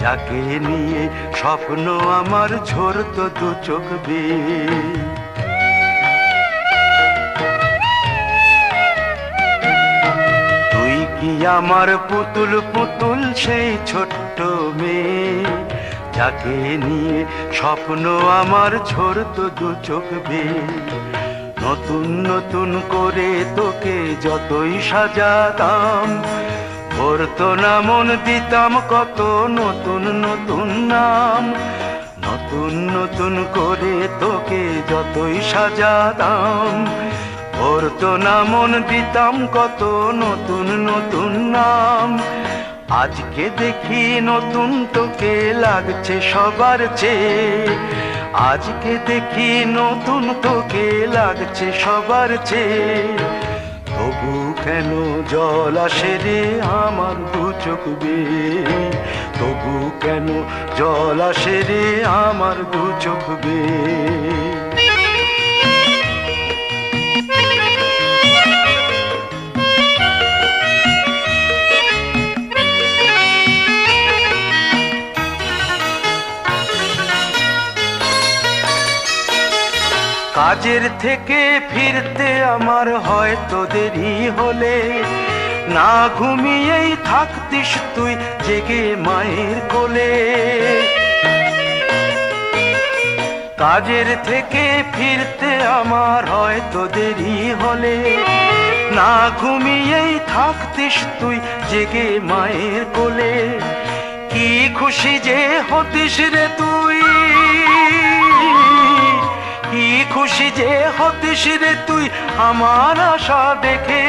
যাকে নিয়ে স্বপ্ন আমার ঝরতো দু চোখ বেয়ে। তুই কি আমার পুতুল পুতুল সেই ছোট্ট মেয়ে, যাকে নিয়ে স্বপ্ন আমার ঝরতো দু চোখ বেয়ে। নতুন নতুন করে তোকে যতই সাজাতাম, ভরতো না মন, দিতাম কত নতুন নতুন নাম। নতুন নতুন করে তোকে যতই সাজাতাম, ভরতো না মন, দিতাম কত নতুন নতুন নাম। আজকে দেখি নতুন তোকে লাগছে সবার চেয়ে, আজকে দেখি নতুন তোকে লাগছে সবার চেয়ে। তবু কেন জল আসে রে আমার দু চোখ বেয়ে, তবু কেন জল আসে রে আমার দু চোখ বেয়ে। কাজের থেকে ফিরতে আমার হয়তো দেরি হলে, না ঘুমিয়েই থাকতিস তুই জেগে মায়ের কোলে। কাজের থেকে ফিরতে আমার হয়তো দেরি হলে, না ঘুমিয়েই থাকতিস তুই জেগে মায়ের কোলে। কি খুশি যে হতিস রে তুই, কি খুশি যে হতিস রে তুই আমার আশা দেখে।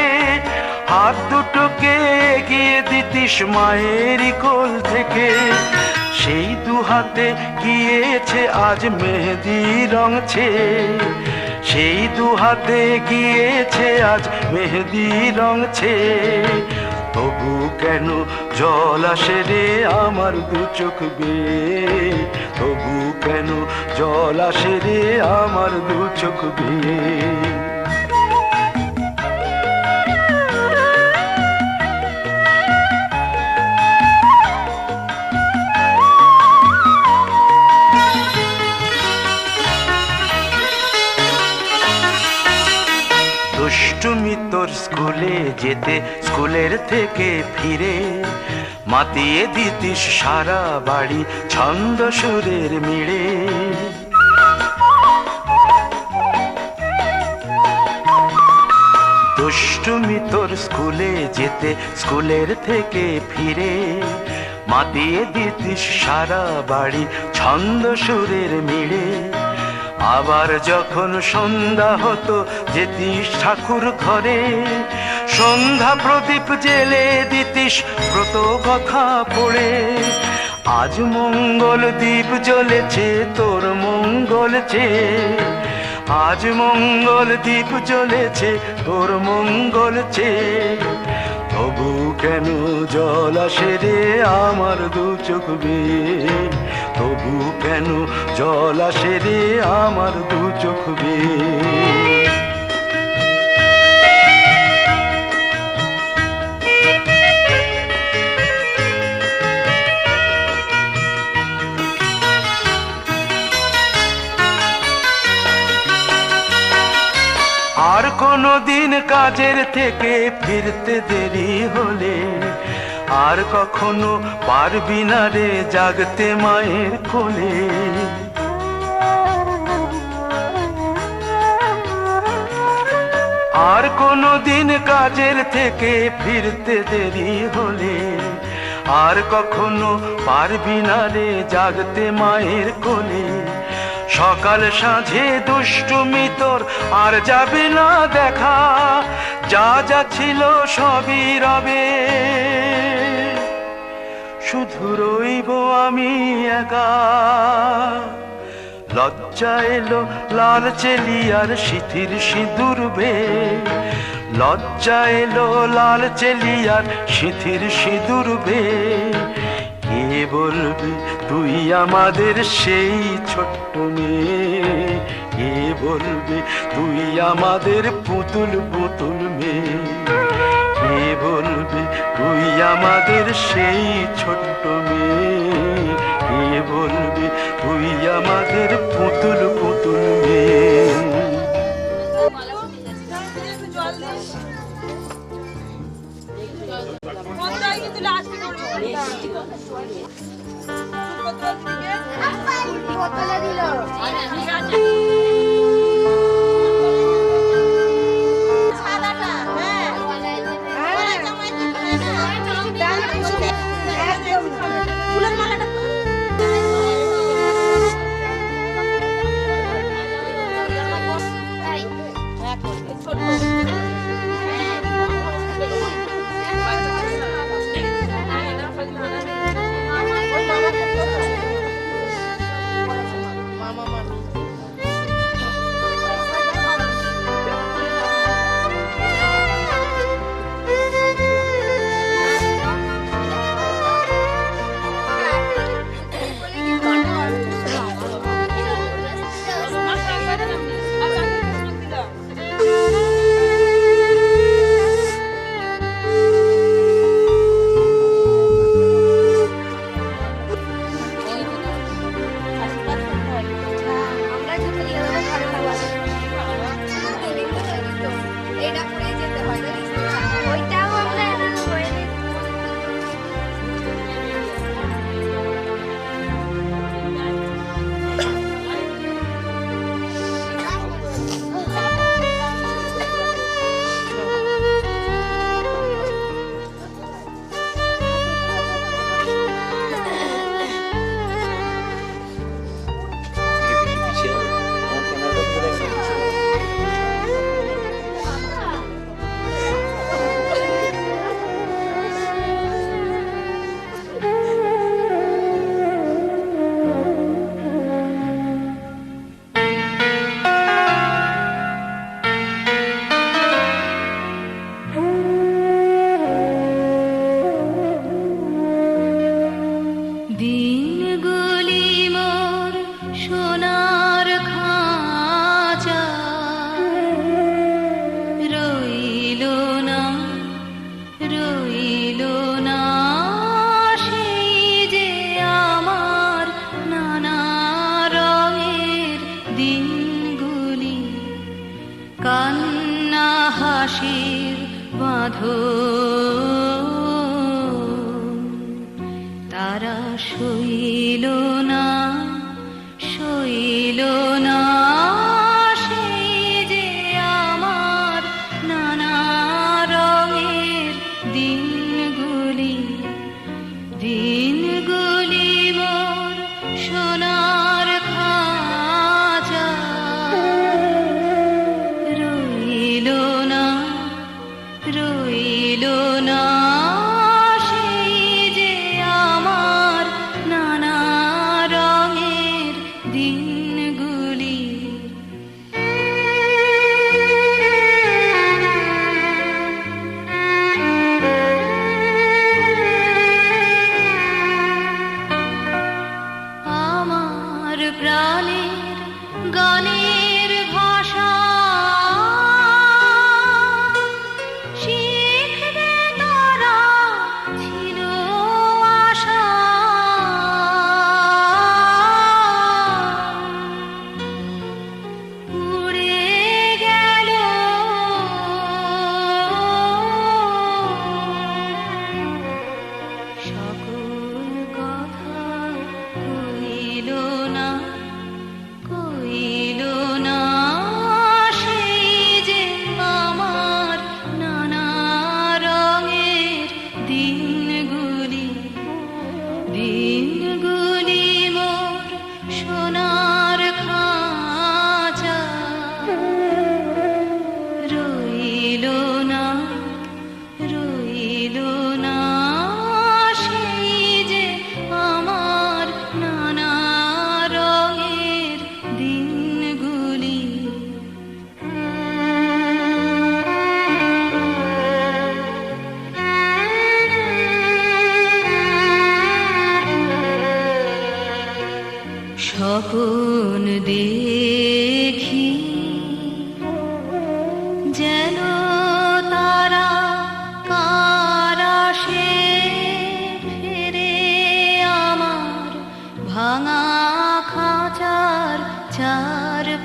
হাত দুটোকে এগিয়ে দিতিস মায়েরই কোল থেকে, সেই দু হাতে গিয়েছে আজ মেহেদি রং ছেয়ে। সেই দু হাতে গিয়েছে আজ মেহেদি রং ছেয়ে। তবু কেন জল আসে রে আমার দু চোখ বেয়ে, তবু কেন জল আসে রে আমার দু চোখ বেয়ে। দুষ্টুমি তোর স্কুলে যেতে, স্কুলের থেকে ফিরে মাতিয়ে দিতিস সারা বাড়ি ছন্দ সুরের মিড়ে। দুষ্টুমি তোর স্কুলে যেতে, স্কুলের থেকে ফিরে মাতিয়ে দিতিস সারা বাড়ি ছন্দ সুরের মিড়ে। আবার যখন সন্ধ্যা হতো যেতিস ঠাকুর ঘরে, সন্ধ্যা প্রদীপ জেলে দিতিস ব্রত কথা পড়ে। আজ মঙ্গল দ্বীপ জ্বলেছে তোর মঙ্গল চেয়ে, আজ মঙ্গল দ্বীপ জ্বলেছে তোর মঙ্গল চেয়ে। তবু কেন জল আসে রে আমার দু চোখ বেয়ে, তবু কেন জল আসে রে আমার দু চোখ বেয়ে। আর কোনো দিন কাজের থেকে ফিরতে দেরি হলে, আর কখনো পারবি না রে জাগতে মায়ের কোলে। আর কোনো দিন কাজের থেকে ফিরতে দেরি হলে, আর কখনো পারবি না রে জাগতে মায়ের কোলে। সকাল সাঁঝে দুষ্টুমি তোর আর যাবে না দেখা, যা যা ছিল সবই রবে। শুধু রইব আমি একা, লজ্জা এলো লাল চেলিয়ার সিথির সিঁদুর বেয়ে। লজ্জা এলো লাল চেলিয়ার সিথির সিঁদুর বেয়ে। কে বলবে তুই আমাদের সেই ছোট্ট মেয়ে, কে বলবে তুই আমাদের পুতুল পুতুল মেয়ে। কে বলবে তুই আমাদের সেই ছোট্ট মেয়ে? কে বলবে তুই আমাদের পুতুল পুতুল মেয়ে? কান্না হাসির বাঁধন তারা সইল না সেই যে আমার নানা রঙের দিনগুলি মোর সোনার খাঁচা রইল না সেই যে আমার নানা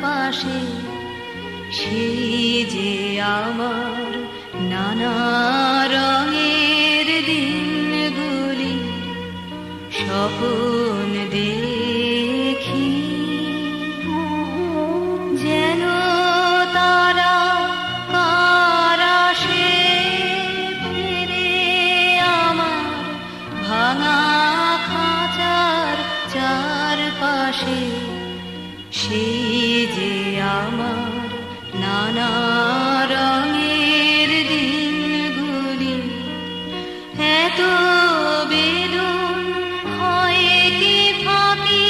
পাশে সেই যে আমার নানা রঙের দিনগুলি স্বপ্ন দেখি যেন তারা কারাশে ফিরে আমার ভাঙা খাঁচার চারপাশে সেই যে আমার নানা রঙের দিনগুলি এত বেদন হয় কি ফাঁকি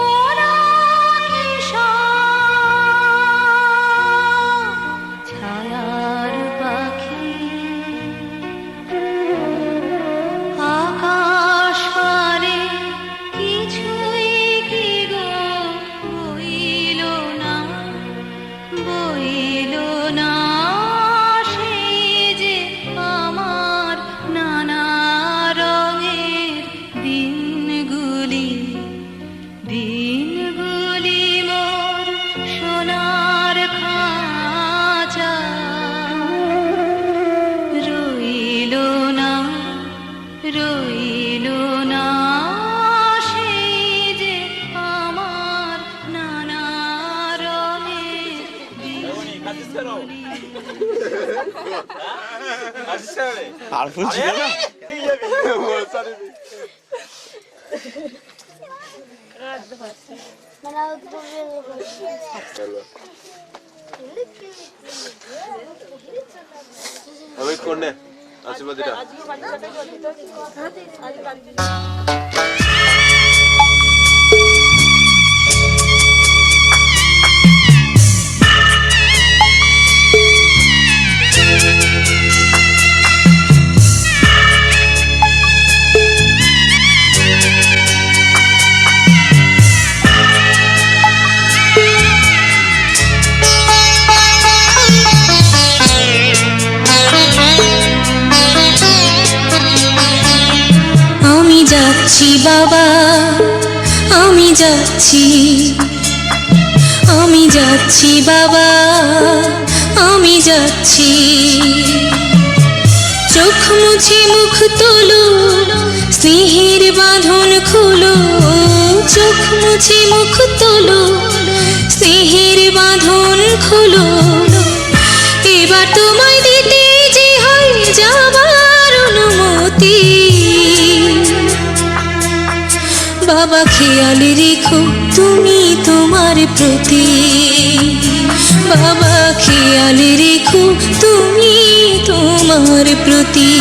ওরা কি সব ছায়ার পাখি আকাশ পারে কিছুই কি গো বইল না সেই যে আমার নানা রঙের দিনগুলি মোর সোনার খাঁচা রইল না সেই যে আমার নানা রঙের দিনগুলি আর ফুল ছিল না ওয়েট করনে আশীর্বাদটা আমি যাচ্ছি বাবা আমি যাচ্ছি বাবা আমি যাচ্ছি চোখ মুছে মুখ তোলো স্নেহের বাঁধন খোলো চোখ মুছে মুখ তোলো স্নেহের বাঁধন খোলো এবার তোমায় দিতে যে হয় যাবার অনুমতি বাবা খেয়াল রেখো তুমি তোমার প্রতি বাবা খেয়াল রেখো তুমি তোমার প্রতি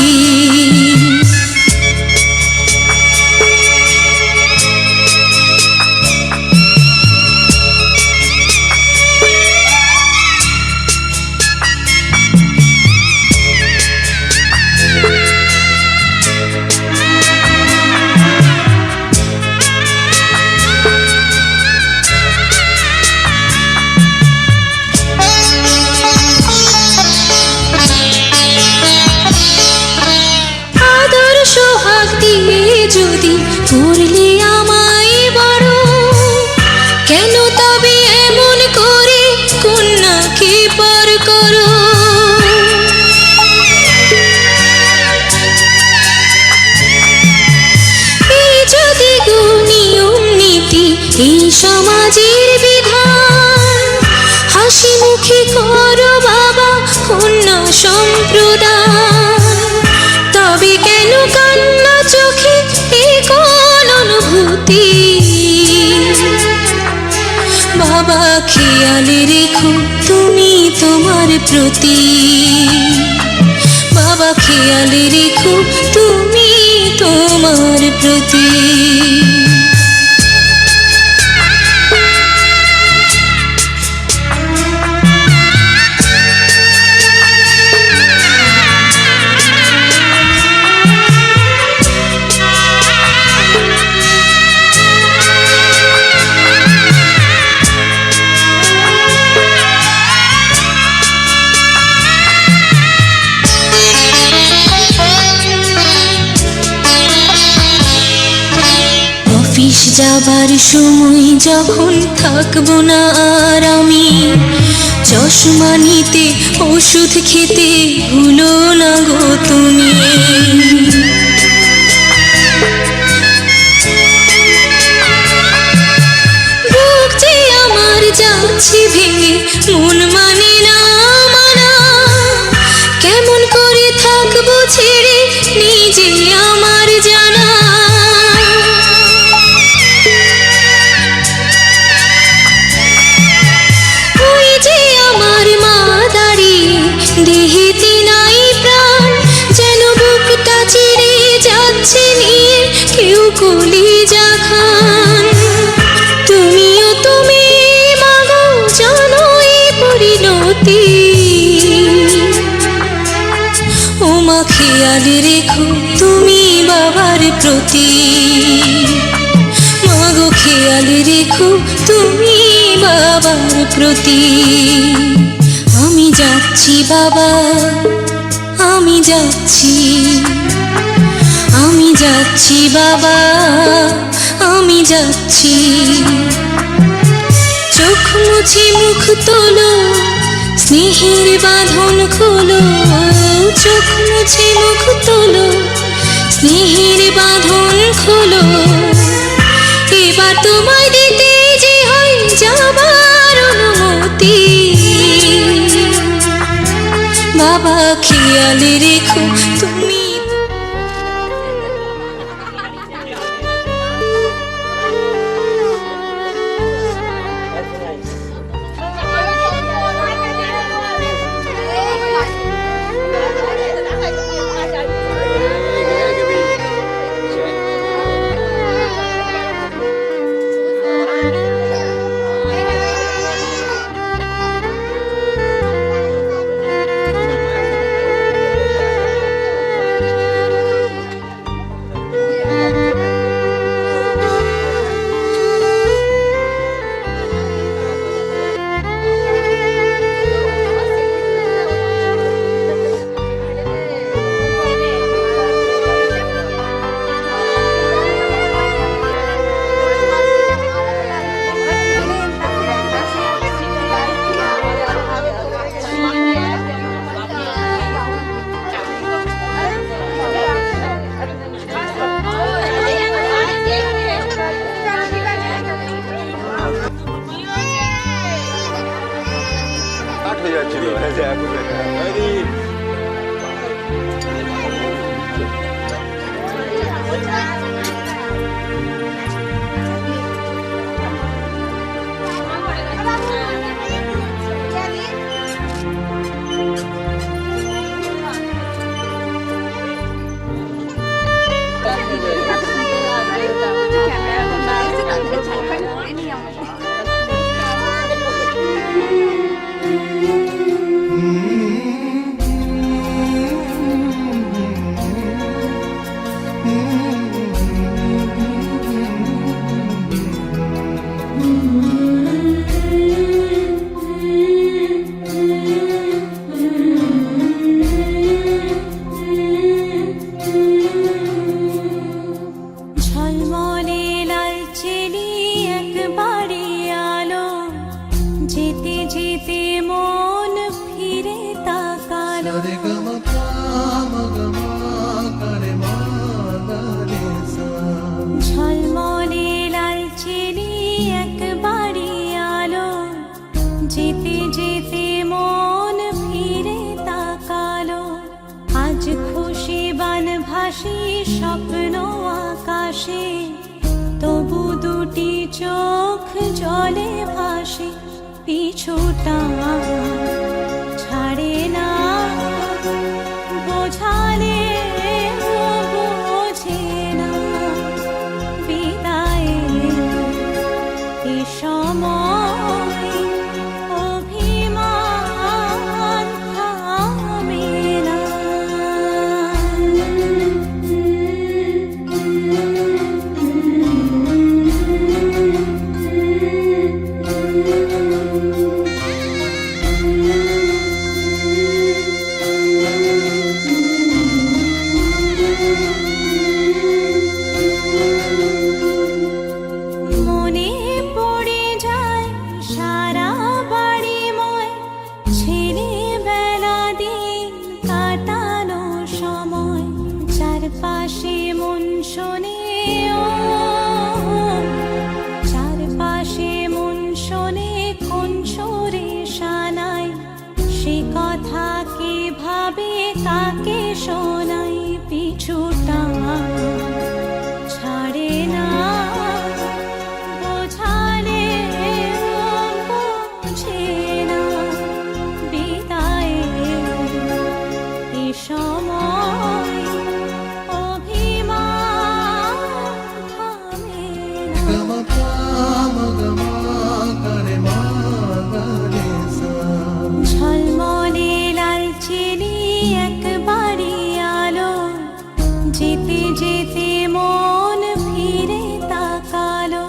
যদি করলে আমায় বড় কেন তবে এমন করে কন্যাকে পর করো এই যদি গো নিয়ম নীতি এই সমাজের বিধান হাসি মুখে করো বাবা কন্যা সম্প্রদায় তবে কেন কান্না চোখে কোন অনুভূতি বাবা খেয়াল রেখো তুমি তোমার প্রতি বাবা খেয়াল রেখো তুমি তোমার প্রতি যাবার সময় যখন থাকবো না আর আমি, চশমা নিতে ওষুধ খেতে ভুলো না গো তুমি। বুক যে আমার যাচ্ছে ভেঙে, মন মানে না মানা, কেমন করে থাকবো ছেড়ে নিজে আমার জানা। ওই যে আমার মা দাঁড়িয়ে, দেহেতে নাই প্রাণ, যেন বুকটা চিরে যাচ্ছে নিয়ে কেউ কলিজা খান। তুমিও তুমি মাগো জানো এই পরিণতি, ও মা খেয়াল রেখো তুমি বাবার প্রতি। মাগো খেয়াল রেখো তুমি বাবার প্রতি। আমি যাচ্ছি বাবা, আমি যাচ্ছি, আমি যাচ্ছি বাবা, আমি যাচ্ছি। চোখ মুছে মুখ তোলো, স্নেহের বাঁধন খোলো। চোখ মুছে মুখ তোলো, স্নেহের বাঁধন খোলো। এবার তোমায় দিতে যে হয় যাবার অনুমতি। বাবা খেয়াল রেখো তুমি। ঝলমলে লাল চিনি একবারে আলো, যেতে যেতে মন ফিরে তাকালো। আজ খুশি বান ভাসি স্বপ্ন আকাশে, তবু দুটি চোখ জলে ভাসে। পিছুটা ছাড়ে না, বোঝালে বোঝে না। বিদায়ের এ সময় অভিমান থামে না। তাকে শোনাই পিছুটা ছাড়ে না বোঝালে বুঝে না বিদায়ে এ সময় অভিমান থামে না ঝলমলে লালচেলি একবারই আলো যেতে যেতে মন ফিরে তাকালো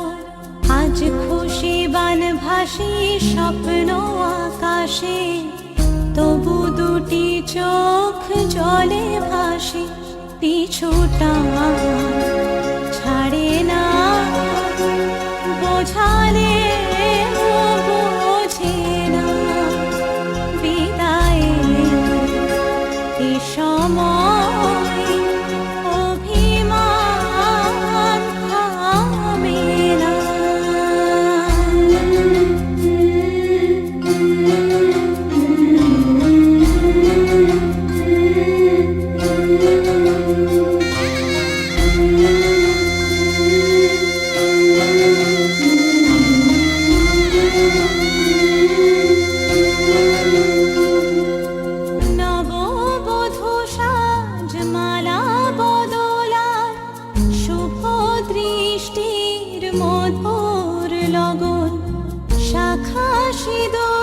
আজ খুশি বানভাসী স্বপ্ন আকাশে তবু দুটি চোখ জলে ভাসে পিছুটা ছাড়ে না বোঝালে বোঝে না বিদায়ে এ সময় অভিমান থামে না নববধূ সাজমালা বদলার শুভ দৃষ্টির মধুর লগন শাখা সিঁদুর